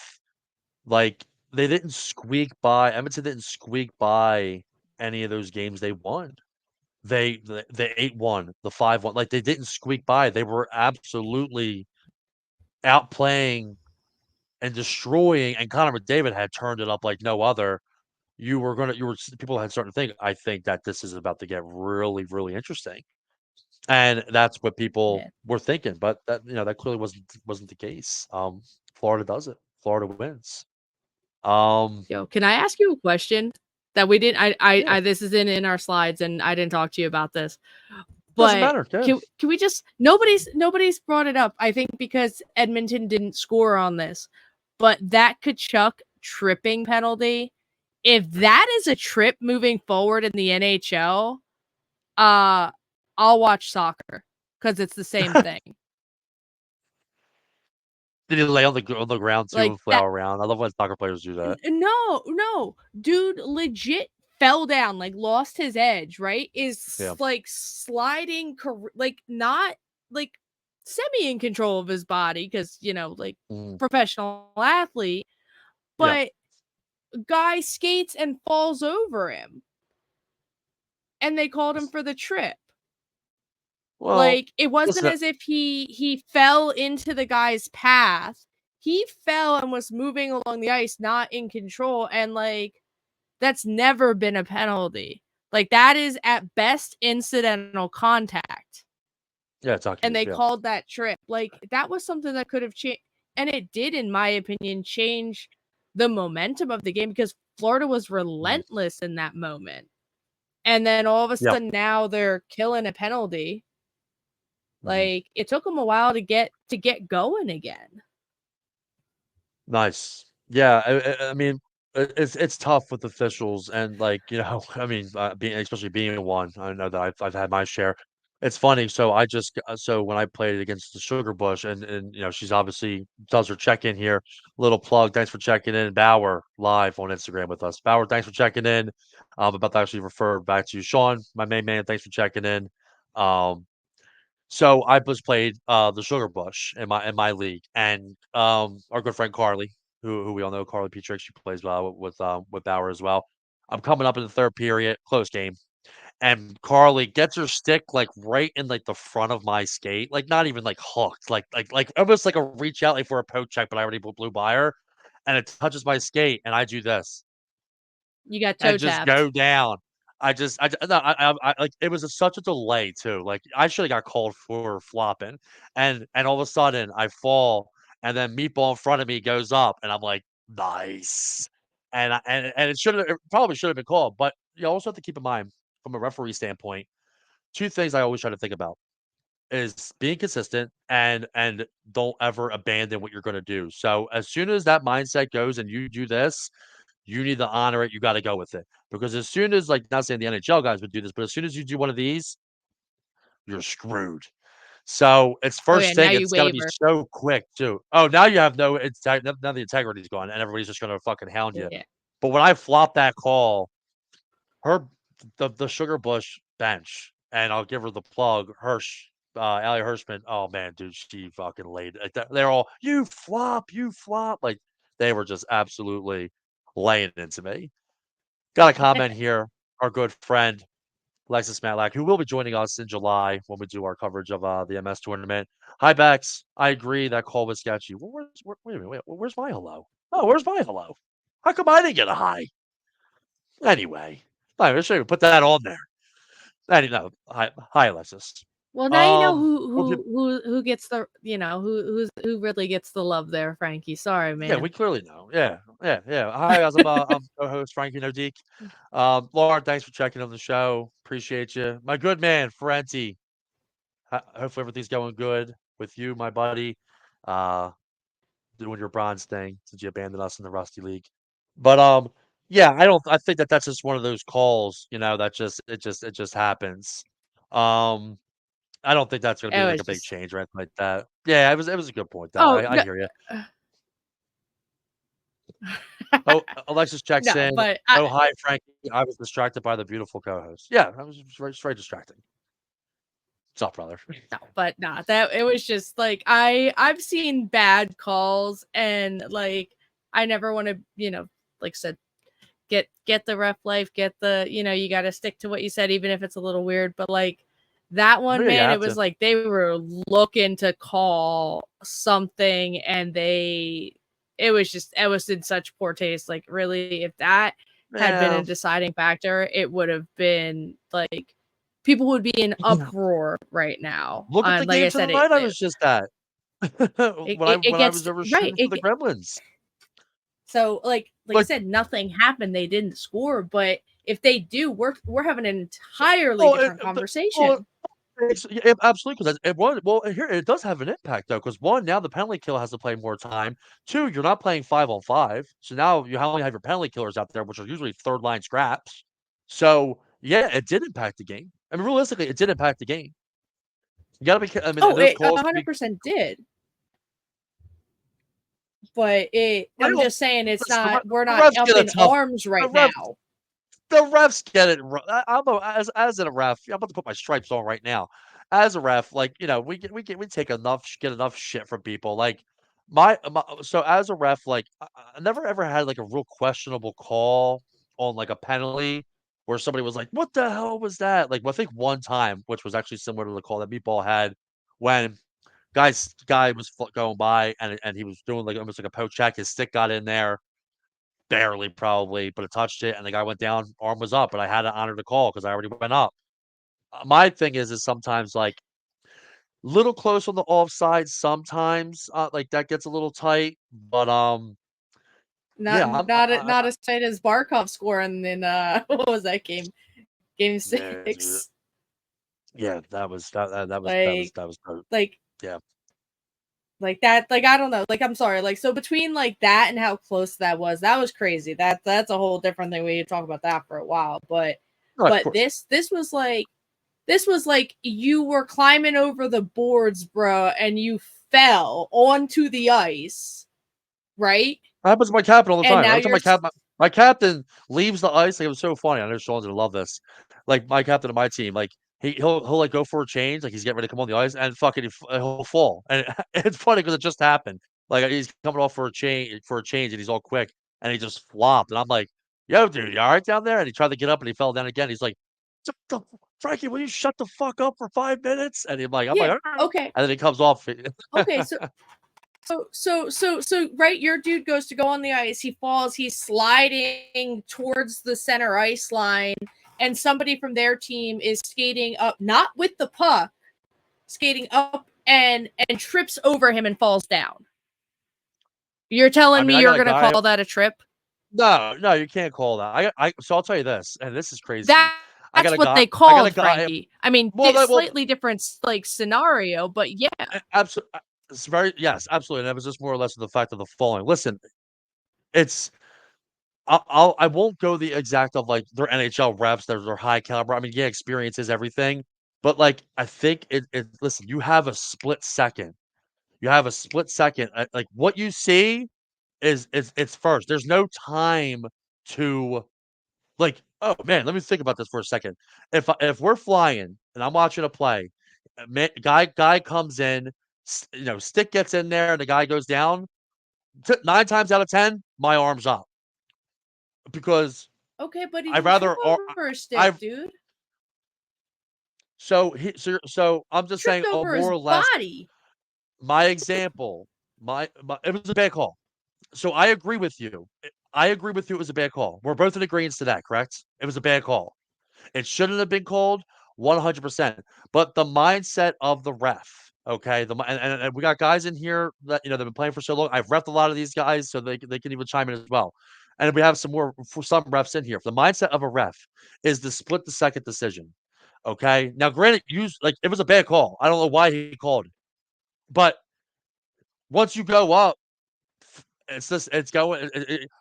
like they didn't squeak by. Edmonton didn't squeak by any of those games they won. The 8-1, the 5-1, like they didn't squeak by. They were absolutely outplaying and destroying, and Connor McDavid had turned it up like no other. People had started to think, I think that this is about to get really, really interesting. And that's what people Yeah. were thinking, but that clearly wasn't the case. Florida does it. Florida wins. Yo, can I ask you a question that we didn't? Yeah, This isn't in our slides, and I didn't talk to you about this. doesn't But matter. Good. can we just nobody's brought it up. I think because Edmonton didn't score on this, but that Kachuk tripping penalty. If that is a trip moving forward in the NHL, I'll watch soccer because it's the same thing. Did he lay on the ground too Like and that. flail around? I love when soccer players do that. No, dude, legit fell down, like lost his edge. Right, is Yeah. like sliding, like not like semi in control of his body because like Mhm. professional athlete, Yeah. but guy skates and falls over him, and they called him for the trip. Well, Like, it wasn't listen. as if he fell into the guy's path. He fell and was moving along the ice, not in control, and, like, that's never been a penalty. Like, that is, at best, incidental contact, Yeah, it's hockey and moves. they Yeah. called that trip. Like, that was something that could have changed, and it did, in my opinion, change the momentum of the game because Florida was Mhm. relentless in that moment. And then all of a Yeah. sudden now they're killing a penalty. Mhm. Like, it took them a while to get going again. Nice. Yeah, I mean, it's tough with officials and, like, I mean, especially being one, I know that I've had my share. It's funny, so when I played against the Sugar Bush and, she's obviously does her check-in here. Little plug, thanks for checking in. Bauer live on Instagram with us. Bauer, thanks for checking in. I'm about to actually refer back to you. Sean, my main man, thanks for checking in. Um, So I was played the Sugar Bush in my league, and our good friend Carly, who we all know, Carly Petrick, she plays well with Bauer as well. I'm coming up in the third period, close game, and Carly gets her stick like right in like the front of my skate, like not even like hooked, like almost like a reach out like for a poke check, but I already blew by her, and it touches my skate, and I do this You got toe and just tapped. go down. No, like, it was such a delay too, like, I shoulda got called for flopping, and all of a sudden, I fall, and then Meatball in front of me goes up, and I'm like, "Nice." And it probably should have been called, but you also have to keep in mind, from a referee standpoint, 2 things I always try to think about is being consistent and don't ever abandon what you're gonna do. So, as soon as that mindset goes and you do this, you need to honor it, you gotta go with it. Because as soon as, like, not saying the NHL guys would do this, but as soon as you do one of these, you're screwed. So, it's Oh yeah, first now thing, you it's gotta be waver. so quick too. Oh, now you have no now the integrity's gone and everybody's just gonna fucking hound you. Yeah. But when I flopped that call, her the Sugar Bush bench, and I'll give her the plug, Allie Hirschman, oh man, dude, she fucking laid like that. They're all, you flop. Like, they were just absolutely laying into me. Got a comment here. Our good friend Alexis Matlack, who will be joining us in July when we do our coverage of the MS tournament. Hi, Bex. I agree that call was sketchy. Wait a minute. Where's my hello? Oh, where's my hello? How come I didn't get a hi? Anyway, I should have put that on there. No, hi, Alexis. Well, now you know We'll give, who gets the who really gets the love there, Frankie. Sorry, yeah, man. we clearly know. Yeah, yeah, yeah. Hi, guys. I'm co-host Frankie Nodique. Lauren, thanks for checking on the show. Appreciate you. My good man, Ferenti. Hopefully everything's going good with you, my buddy. Uh, doing your bronze thing since you abandoned us in the Rusty League. But yeah, I think that that's just one of those calls, that it just happens. Um, I don't think that's gonna be Oh, like a it's big just change or anything like that. Yeah, it was a good point though. oh I no, hear you. Oh, Alexis checks no, in. but Oh, hi, Frankie. I was distracted by the beautiful co-host. Yeah, I was very distracting. What's up, brother? no, but nah, that it was just like I've seen bad calls and like I never want to like I said get the ref life, get the you got to stick to what you said even if it's a little weird, but like that one, Yeah, you man, it have was to. like they were looking to call something and they it was in such poor taste. Like, really, if that had been a deciding factor, it would have been like people would be in uproar right now. Look at the Like game I said, tonight I was just at. when I was over shooting for the Gremlins. So like I said, nothing happened. They didn't score, but if they do, we're having an entirely different conversation. Absolutely, because here it does have an impact though. Because one, now the penalty kill has to play more time. Two, you're not playing 5-on-5, so now you only have your penalty killers out there, which are usually third line scraps. So yeah, it did impact the game. I mean, realistically, it did impact the game. You got to be. I mean, those it calls 100% did. But I'm just saying, it's not. We're not up in arms right now. The refs get it. As a ref, I'm about to put my stripes on right now. As a ref, like we take enough shit from people. Like so as a ref, like I never ever had like a real questionable call on like a penalty where somebody was like, "What the hell was that?" Like, well, I think one time, which was actually similar to the call that Meatball had when guy was going by and he was doing like almost like a poke check. His stick got in there. Barely, probably, but it touched it, and the guy went down, arm was up, but I had to honor the call because I already went up. My thing is sometimes, like, little close on the offside sometimes, like, that gets a little tight, but, not as tight as Barkov scoring in, what was that game? Game 6. Yeah, that was like, yeah. Like that, like, I don't know. Like, I'm sorry. Like, so between like that and how close that was crazy. That's a whole different thing. We could talk about that for a while. But this was like you were climbing over the boards, bro, and you fell onto the ice, right? That happens to my captain all the time. Every time my captain leaves the ice, like, it was so funny. I know Sean's gonna love this. Like, my captain of my team, like, he'll like go for a change, like he's getting ready to come on the ice, and fucking he'll fall. And it's funny because it just happened. Like, he's coming off for a change, and he's all quick, and he just flopped. And I'm like, "Yo, dude, you all right down there?" And he tried to get up, and he fell down again. He's like, "Frankie, will you shut the fuck up for 5 minutes?" And I'm like, okay. And then he comes off. Okay, so right, your dude goes to go on the ice. He falls. He's sliding towards the center ice line, and somebody from their team is skating up, not with the puck, skating up and trips over him and falls down. You're telling me you're going to call that a trip? No, you can't call that. So I'll tell you this, and this is crazy. That's what they called Frankie. I mean, slightly different like scenario, but yeah. Absolutely. Absolutely. And that was just more or less the fact of the falling. Listen, I won't go the exact of like their NHL reps, they're high caliber. I mean, yeah, experience is everything, but like I think listen, you have a split second. Like what you see it's first. There's no time to like, oh man, let me think about this for a second. If we're flying and I'm watching a play, guy comes in, stick gets in there, and the guy goes down. 9 times out of 10, my arm's up because okay, but I'd rather over a stick, dude. So I'm just saying, over more or less. Body. My example, it was a bad call. So I agree with you. It was a bad call. We're both in agreement to that, correct? It was a bad call. It shouldn't have been called 100%. But the mindset of the ref, okay? And we got guys in here that they've been playing for so long. I've refed a lot of these guys, so they can even chime in as well. And we have some refs in here. The mindset of a ref is to split the second decision. Okay. Now, granted, it was a bad call. I don't know why he called it, but once you go up, it's going.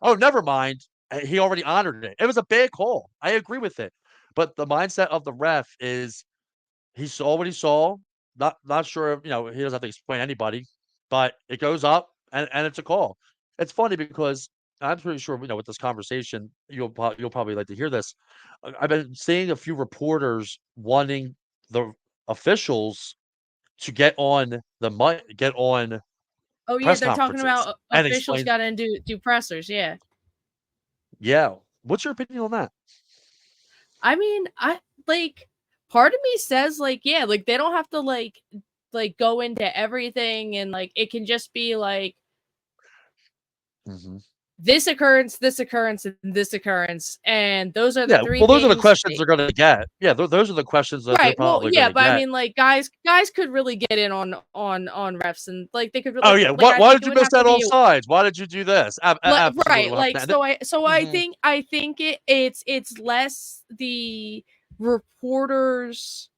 Oh, never mind. He already honored it. It was a bad call. I agree with it. But the mindset of the ref is he saw what he saw. Not sure if, he doesn't have to explain anybody, but it goes up and it's a call. It's funny because I'm pretty sure, with this conversation, you'll probably like to hear this. I've been seeing a few reporters wanting the officials to get on Oh yeah, they're talking about officials got to do pressers. Yeah. Yeah. What's your opinion on that? I mean, part of me says yeah, they don't have to like go into everything, and like it can just be like Mhm. this occurrence, and this occurrence, and those are the Yeah, three well, those are the things. questions they're gonna get. Yeah, those are the questions that they're Right. Well, probably yeah, gonna but I get. mean, like guys could really get in on refs, and like they could Oh, like yeah, like I why think did it you would miss have to that be offsides? Why did you do this? like Absolutely right, 100%. like so Mhm. I think it's less the reporters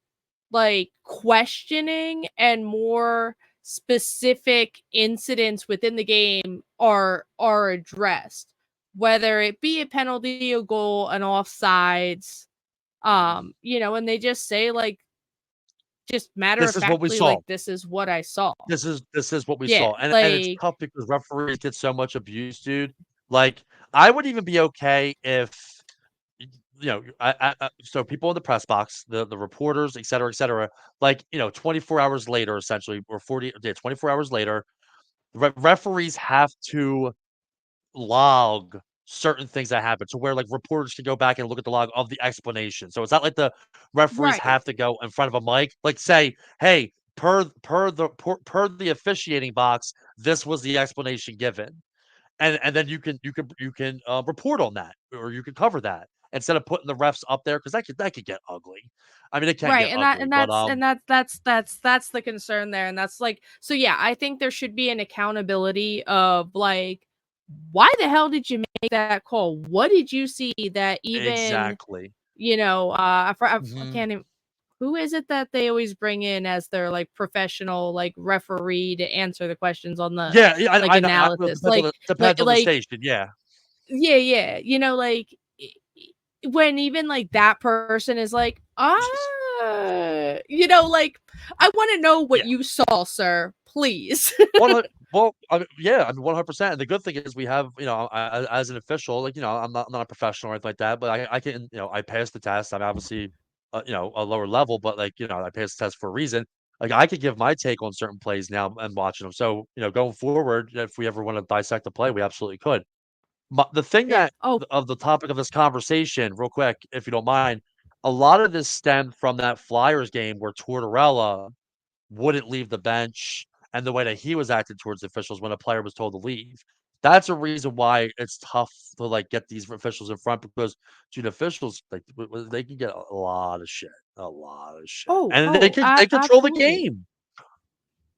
like questioning and more specific incidents within the game are addressed, whether it be a penalty, a goal, an offsides, and they just say like just matter This of is what we factly saw. like this is what I saw. This is what we Yeah, saw, and it's like tough because referees get so much abuse, dude. Like, I would even be okay if, y so people in the press box, the reporters, et cetera, like, 24 hours later, essentially, or 24 hours later, referees have to log certain things that happen to where, like, reporters can go back and look at the log of the explanation. So it's not like the referees right, have to go in front of a mic, like, say, "Hey, per the officiating box, this was the explanation given." And then you can report on that, or you can cover that instead of putting the refs up there because that could get ugly. I mean, it can right, get ugly, but, that's the concern there, and that's like so yeah, I think there should be an accountability of like why the hell did you make that call? What did you see that even exactly. I Mhm. can't even, who is it that they always bring in as their like professional like referee to answer the questions on the Yeah, yeah, like I know, well, it analysis depends on the like station, yeah. yeah, yeah, like when even like that person is like like I want to know what Yeah. you saw, sir, please. One hun well, I mean, yeah, I mean, 100%, and the good thing is we have, as an official, like, I'm not a professional or anything like that, but I can, I passed the test. I'm obviously, a lower level, but, like, I passed the test for a reason. Like, I could give my take on certain plays now and watching them. So, going forward, if we ever wanna dissect a play, we absolutely could. The thing Yeah. that Oh, of the topic of this conversation, real quick, if you don't mind, a lot of this stemmed from that Flyers game where Tortorella wouldn't leave the bench and the way that he was acting towards officials when a player was told to leave. That's a reason why it's tough to, like, get these officials in front because, dude, officials, like, they can get a lot of shit, and they control the absolutely. game.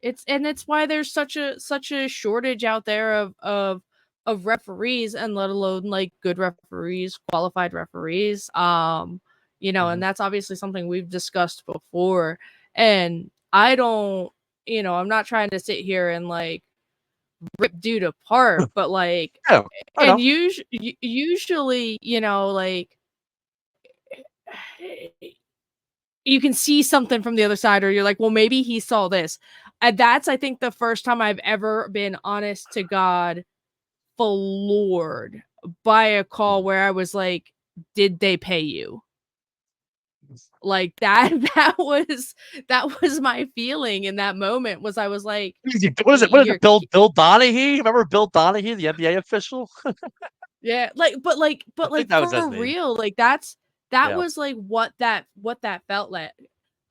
It's why there's such a shortage out there of referees and let alone like good referees, qualified referees. And Mhm. that's obviously something we've discussed before. And I don't, I'm not trying to sit here and like rip dude apart, but like Yeah, I and know. usually, like you can see something from the other side or you're like, well, maybe he saw this. And that's I think the first time I've ever been honest to God floored by a call Mhm. where I was like, did they pay you? Like that that was my feeling in that moment was I was like, What is it? What is You're it? Bill Donahue? Remember Bill Donahue, the NBA official? yeah, I but think like that was his for name. real, like that Yeah. was like what that felt like.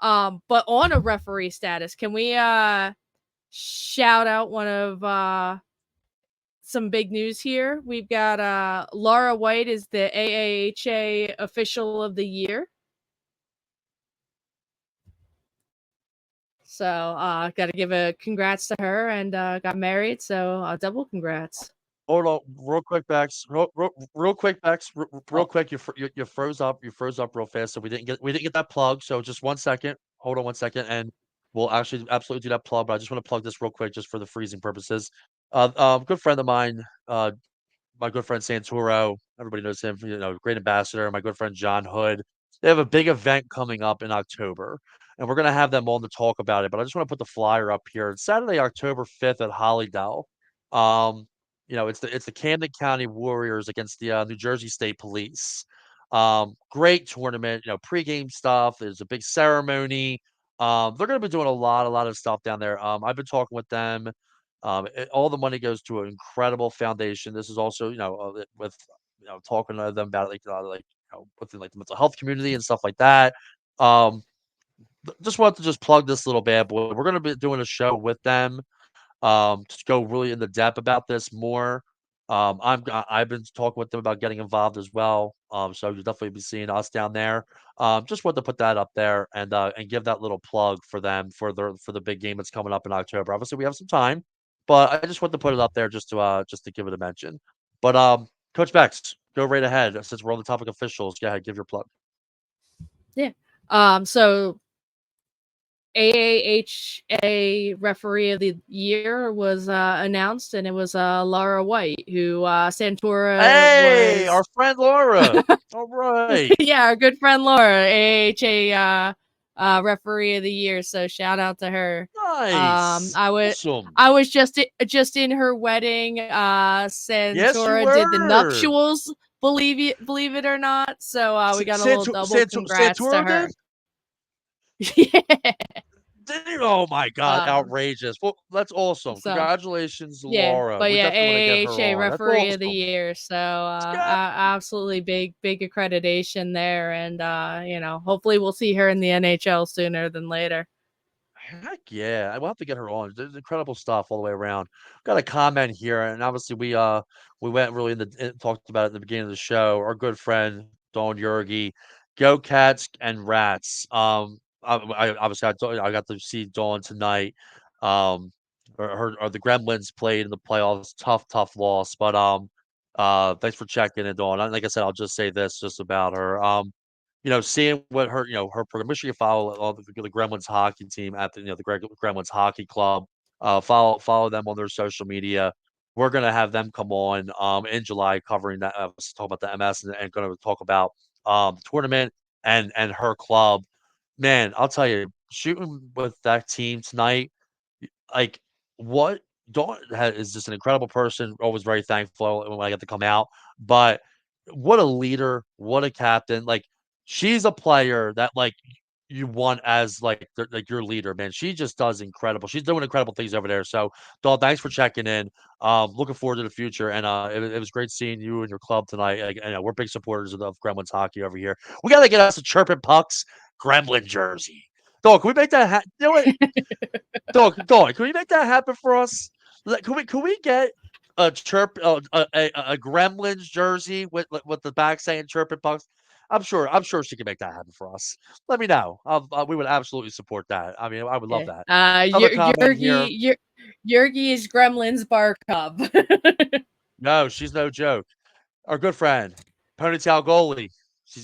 But on a referee status, can we shout out one of some big news here? We've got Laura White is the AAHA official of the year. So gotta give a congrats to her and got married, so double congrats. Hold on, real quick, Bex. Real quick, Bex. Real Oh, quick, you froze up. You froze up real fast, so we didn't get that plug. So just 1 second. Hold on 1 second, and we'll actually absolutely do that plug. But I just want to plug this real quick, just for the freezing purposes. Good friend of mine, my good friend Santoro. Everybody knows him. Great ambassador. My good friend John Hood. They have a big event coming up in October, and we're gonna have them on to talk about it. But I just want to put the flyer up here. It's Saturday, October 5th at Hollydale. Um, it's the Camden County Warriors against the New Jersey State Police. Great tournament. Pregame stuff. There's a big ceremony. They're gonna be doing a lot of stuff down there. I've been talking with them. All the money goes to an incredible foundation. This is also, with talking to them about it, within like the mental health community and stuff like that. Um, just wanted to just plug this little bad boy. We're gonna be doing a show with them, to go really into depth about this more. I've been talking with them about getting involved as well. So you'll definitely be seeing us down there. Just wanted to put that up there and give that little plug for them for the big game that's coming up in October. Obviously, we have some time, but I just wanted to put it up there just to give it a mention. But Coach Becks, go right ahead. Since we're on the topic of officials, go ahead, give your plug. Yeah. So AAHA Referee of the Year was announced, and it was Laura White, who Santora Hey, was. our friend Laura. All right. Yeah, our good friend Laura, AAHA Referee of the Year. So shout out to her. Nice. Awesome. I was just in her wedding. Yes, you Santora did the were. nuptials. Believe it or not. So we got a little double congrats to Santoro her. did? Yeah. Oh my God, Um, outrageous. Well, that's awesome. so Congratulations, yeah, Laura. but We yeah, definitely want to get her AHA on. That's Referee of the awesome. Year. So Yeah. absolutely big accreditation there, and hopefully we'll see her in the NHL sooner than later. Heck yeah. I will have to get her on. There's incredible stuff all the way around. Got a comment here, and obviously we went really talked about it at the beginning of the show. Our good friend Don Yurgi, go Cats and Rats. I obviously I got to see Dawn tonight. Or the Gremlins played in the playoffs. Tough loss, but thanks for checking in, Dawn. Like I said, I'll just say this just about her. Seeing what her program. Make sure you follow all the Gremlins hockey team at the Gremlins hockey club. Follow them on their social media. We're gonna have them come on in July covering that. Talk about the MS and going to talk about the tournament and her club. Man, I'll tell you, shooting with that team tonight, like what Dawn is just an incredible person. Always very thankful when I get to come out, but what a leader, what a captain. Like she's a player that you want as like your leader, man. She just does incredible. She's doing incredible things over there. So, Dawn, thanks for checking in. Looking forward to the future, and it was great seeing you and your club tonight. Like, we're big supporters of Gremlins hockey over here. We gotta get us a chirping pucks Gremlin jersey. Dog, can we make that? You know what? Dog, can we make that happen for us? Like, can we get a a Gremlins jersey with the back saying "Chirping Pucks"? I'm sure she can make that happen for us. Let me know. We would absolutely support that. I mean, I would love Yeah. that. Another comment here. Yurgi is Gremlin's bar cub. No, she's no joke. Our good friend, Ponytail Goalie. She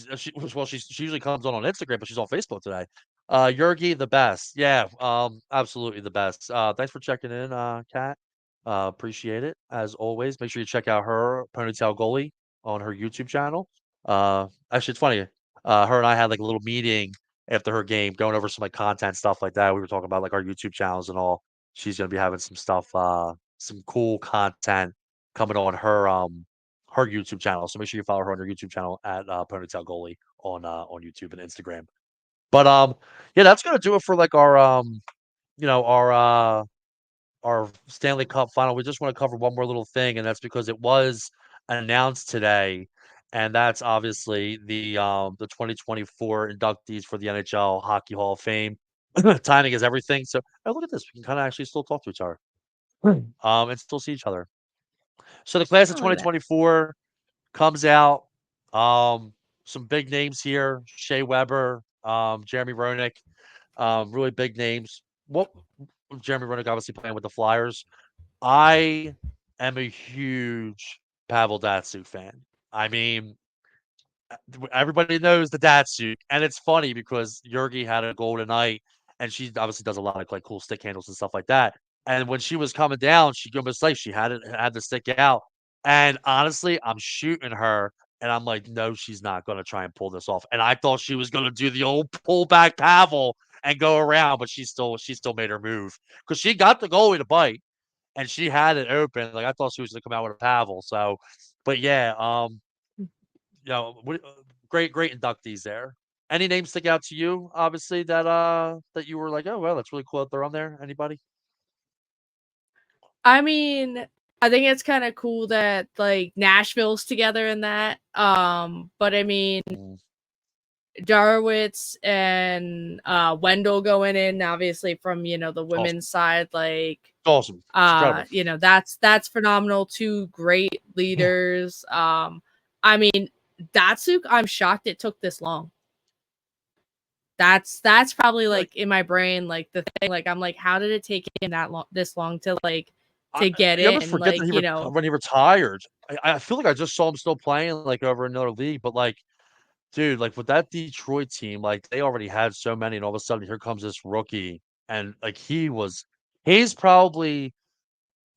usually comes on Instagram, but she's on Facebook today. Yurgi, the best. Yeah, absolutely the best. Thanks for checking in, Kat. Appreciate it as always. Make sure you check out her Ponytail Goalie on her YouTube channel. Actually, it's funny. Her and I had like a little meeting after her game, going over some like content stuff like that. We were talking about like our YouTube channels and all. She's gonna be having some stuff, some cool content coming on her YouTube channel. So make sure you follow her on her YouTube channel at Ponytail Goalie on YouTube and Instagram. But yeah, that's gonna do it for like you know, our Stanley Cup final. We just want to cover one more little thing, and that's because it was announced today, and that's obviously the 2024 inductees for the NHL Hockey Hall of Fame. Timing is everything. So oh, look at this. We can kind of actually still talk to each other. And still see each other. So the class of Oh, look at that. 2024 comes out. Um, some big names here: Shea Weber, Jeremy Roenick, really big names. What Jeremy Roenick obviously playing with the Flyers. I am a huge Pavel Datsyuk fan. I mean, everybody knows the Datsyuk, and it's funny because Yurgi had a goal tonight, and she obviously does a lot of like cool stick handles and stuff like that. And when she was coming down, she almost like she had to stick out. And honestly, I'm shooting her, and I'm like, no, she's not going to try and pull this off. And I thought she was going to do the old pull back Pavel and go around, but she still made her move because she got the goalie to bite and she had it open. Like I thought she was going to come out with a Pavel. So, but yeah, great inductees there. Any names stick out to you? Obviously that you were like, oh well, that's really cool that they're on there. Anybody? I mean, I think it's kind of cool that like Nashville's together in that. But I mean, Mm. Jarwitz and Wendell going in, obviously from the women's side, like awesome. It's incredible. That's phenomenal. Two great leaders. I mean, Datsuk, I'm shocked it took this long. That's probably like in my brain, like the thing, like I'm like, how did it take him this long to get You in? almost forget that when he retired. I feel like I just saw him still playing like over another league, but like, dude, like with that Detroit team, like they already had so many, and all of a sudden here comes this rookie, and like he's probably,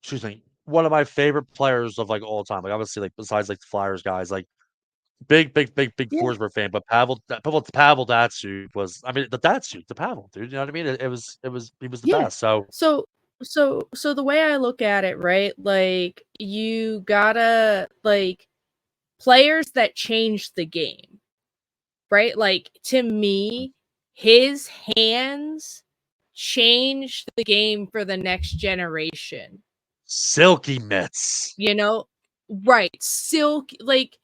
excuse me, one of my favorite players of like all time. Like obviously, like besides like the Flyers guys, like big Yeah. Forsberg fan, but Pavel Datsyuk was, I mean, the Datsyuk, the Pavel, dude. You know what I mean? He was the Yeah. best. So So the way I look at it, right? Like you gotta like players that change the game, right? Like to me, his hands changed the game for the next generation. silky mitts, Right? Silk, like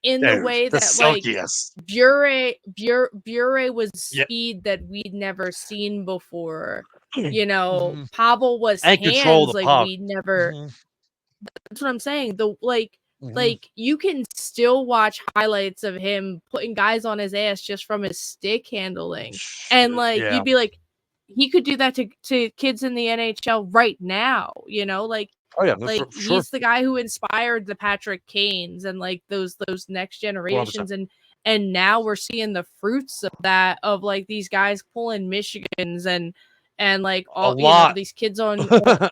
in the dude, way the that like silkiest. Bure was Yeah. speed that we'd never seen before. Mhm. Pavel was And control hands the like puck. we never. Mhm. That's what I'm saying. The Mhm. you can still watch highlights of him putting guys on his ass just from his stick handling, and like Yeah. you'd be like, he could do that to kids in the NHL right now. Like Oh yeah, no, for sure. he's the guy who inspired the Patrick Kanes and like those next 100%. generations, and now we're seeing the fruits of that, of like these guys pulling Michigans and like A all lot. these kids on a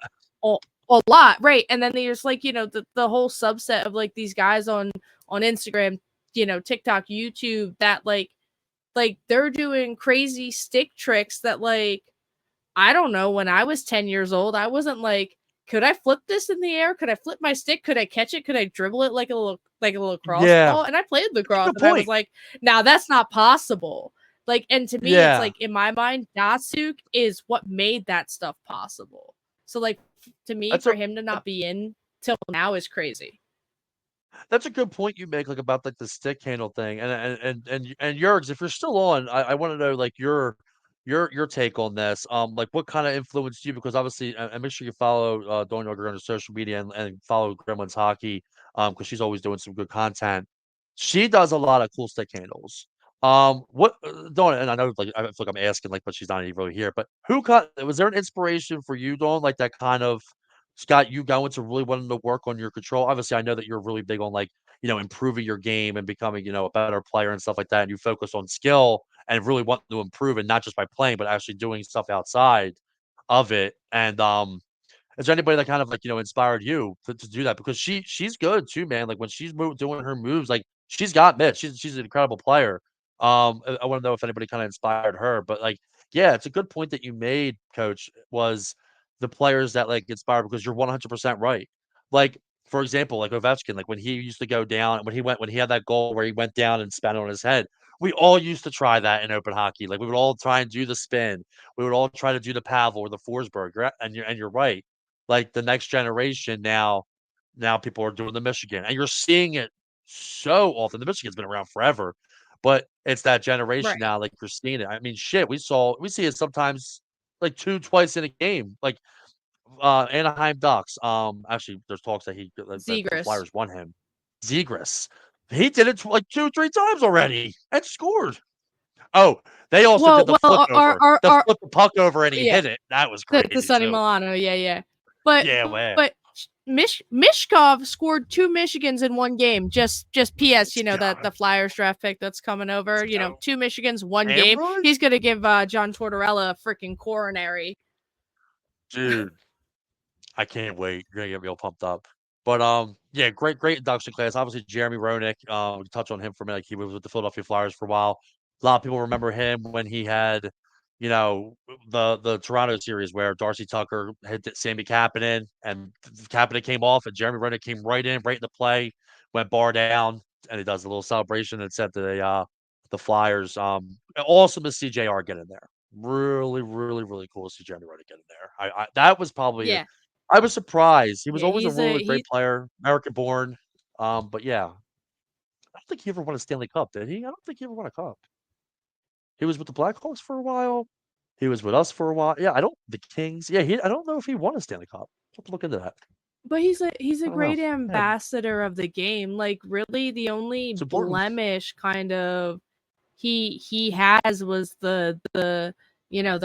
lot, right? And then there's like the whole subset of like these guys on Instagram, TikTok, YouTube, that like they're doing crazy stick tricks that like I don't know, when I was 10 years old, I wasn't like, could I flip this in the air? Could I flip my stick? Could I catch it? Could I dribble it like a lacrosse Yeah. ball? And I played That's a lacrosse good and I was point. like, now that's not possible. Like, and to me, it's Yeah. like in my mind, Datsuk is what made that stuff possible. So like to me, That's for a him to not be in till now is crazy. That's a good point you make, like, about, like, the stick handle thing, and Jurgs, if you're still on, I wanna know, like, your take on this, like, what kinda influenced you? Because obviously and make sure you follow, Dawn Yorker on social media and follow Gremlins Hockey, because she's always doing some good content. She does a lot of cool stick handles. What Dawn, and I know, like, I feel like I'm asking, like, but she's not even really here, but who got was there an inspiration for you, Dawn, like, that kind of got you going to really wanting to work on your control? Obviously, I know that you're really big on like, improving your game and becoming, a better player and stuff like that. And you focus on skill and really want to improve and not just by playing, but actually doing stuff outside of it. And is there anybody that kind of like, inspired you to do that? Because she's good too, man. Like when she's doing her moves, like she's got mitts. She's an incredible player. I want to know if anybody kind of inspired her, but like, yeah, it's a good point that you made, Coach. Was the players that like inspired because you're 100% right. Like for example, like Ovechkin, like when he used to go down, when he had that goal where he went down and spat on his head. We all used to try that in open hockey. Like we would all try and do the spin. We would all try to do the Pavel or the Forsberg. And you're right, like the next generation now people are doing the Michigan, and you're seeing it so often. The Michigan's been around forever, but it's that generation Right. now, like you're seeing it. I mean, shit, we see it sometimes like twice in a game. Like Anaheim Ducks. Actually, there's talks that that the Zegras. Flyers won him. Zegras. He did it like 2, 3 times already and scored. Oh, they also did the flip over. The Our flip the puck over and he yeah, hit it. That was the crazy Sonny too. Milano, yeah. But Yeah, man. but Mishkov scored 2 Michigans in one game. Just PS, that Yeah. the Flyers draft pick that's coming over. 2 Michigans, one game. Cameron? He's gonna give John Tortorella a freaking coronary. Dude, I can't wait. You're gonna get me all pumped up. But yeah, great induction class. Obviously, Jeremy Roenick. We can touch on him for a minute. Like, he was with the Philadelphia Flyers for a while. A lot of people remember him when he had, the Toronto series where Darcy Tucker hit Sammy Kapanen, and Kapanen came off, and Jeremy Roenick came right into play, went bar down, and he does a little celebration and sent the Flyers. Awesome to see JR get in there. Really, really, really cool to see Jeremy Roenick get in there. That was probably, Yeah. I was surprised. He was Yeah, always a he's really a great he player, American born. But yeah, I don't think he ever won a Stanley Cup, did he? I don't think he ever won a cup. He was with the Blackhawks for a while. He was with us for a while. Yeah, the Kings. Yeah, I don't know if he won a Stanley Cup. I'll have to look into that. But he's a I don't know. great Yeah, ambassador of the game. Like really the only it's important. blemish kind of he has was the the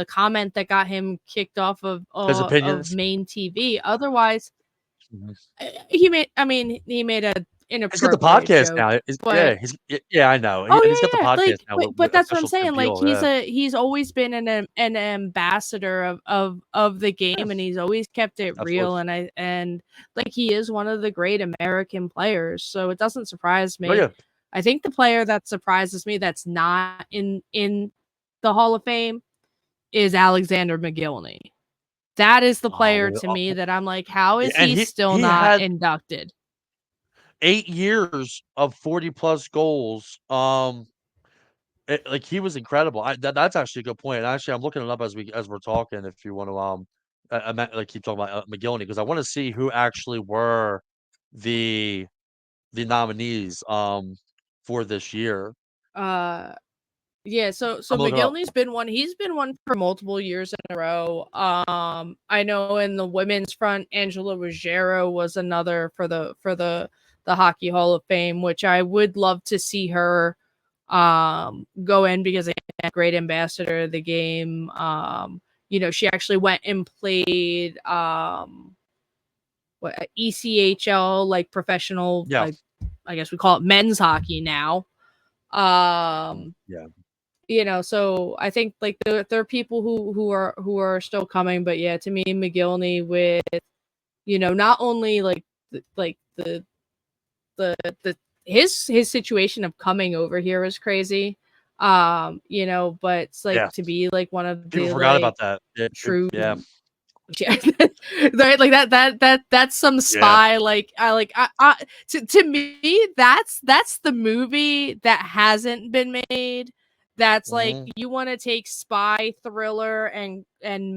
comment that got him kicked off His of opinions. main TV. Otherwise, Mhm. he made a He's got the inappropriate podcast joke. now. But Yeah, I know. oh He's got the yeah, yeah. podcast Like, now with but that's what I'm official Tim saying. Like, Deal. Yeah, he's always been an ambassador of the yeah, game, and he's always kept it real. absolutely. And like he is one of the great American players, so it doesn't surprise Oh me. yeah. I think the player that surprises me that's not in the Hall of Fame is Alexander McGillney. That is the player to me that I'm like, how is And he still he not had inducted? 8 years of 40+ goals. Like he was incredible. That's actually a good point. And actually, I'm looking it up as we're talking. If you want to like keep talking about McGillney because I want to see who actually were the nominees for this year. Uh Yeah, so I'm looking up. McGillney's been one. He's been one for multiple years in a row. I know in the women's front, Angela Ruggiero was another for the Hockey Hall of Fame, which I would love to see her go in because she's a great ambassador of the game. She actually went and played ECHL, like professional, Yeah. like I guess we call it men's hockey now. Yeah. So I think like there are people who are still coming, but yeah, to me, McGillney with not only like the his situation of coming over here is crazy, but it's like Yeah. to be like one of People the forgot like about that. true. Yeah. Yeah, right, like that's some Yeah. spy. Like to me, that's the movie that hasn't been made. That's like Mhm. you want to take spy thriller and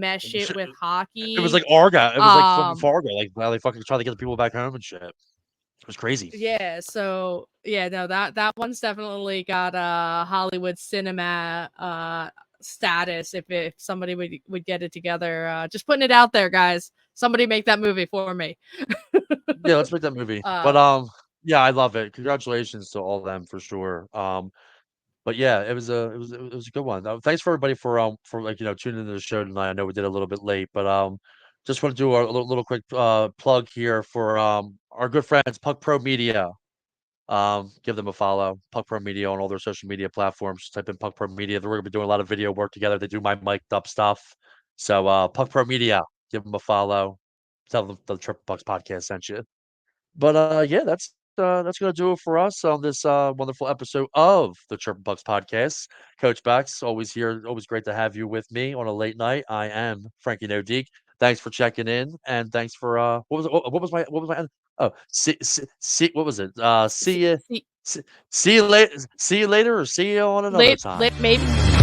mesh it with It was hockey. like Argo. It was like fucking Um, Fargo. Like how they fucking try to get the people back home and shit. It was crazy. yeah. So yeah, no, that one's definitely got a Hollywood cinema status. If somebody would get it together, just putting it out there, guys. Somebody make that movie for me. Yeah, let's make that movie. But Uh, yeah, I love it. Congratulations to all of them for sure. But yeah, it was a good one. Thanks for everybody for like tuning into the show tonight. I know we did a little bit late, but just want to do a little quick plug here for our good friends Puck Pro Media. Give them a follow, Puck Pro Media on all their social media platforms. Just type in Puck Pro Media. They're going to be doing a lot of video work together. They do my mic'd up stuff. So Puck Pro Media, give them a follow. Tell them the Triple Pucks podcast sent you. But yeah, that's gonna do it for us on this wonderful episode of the Triple Bucks podcast. Coach Becks, always here, always great to have you with me on a late night. I am Frankie No Deek. Thanks for checking in, and thanks for what was my oh see what was it? see, See you later or see you on another late, time. maybe.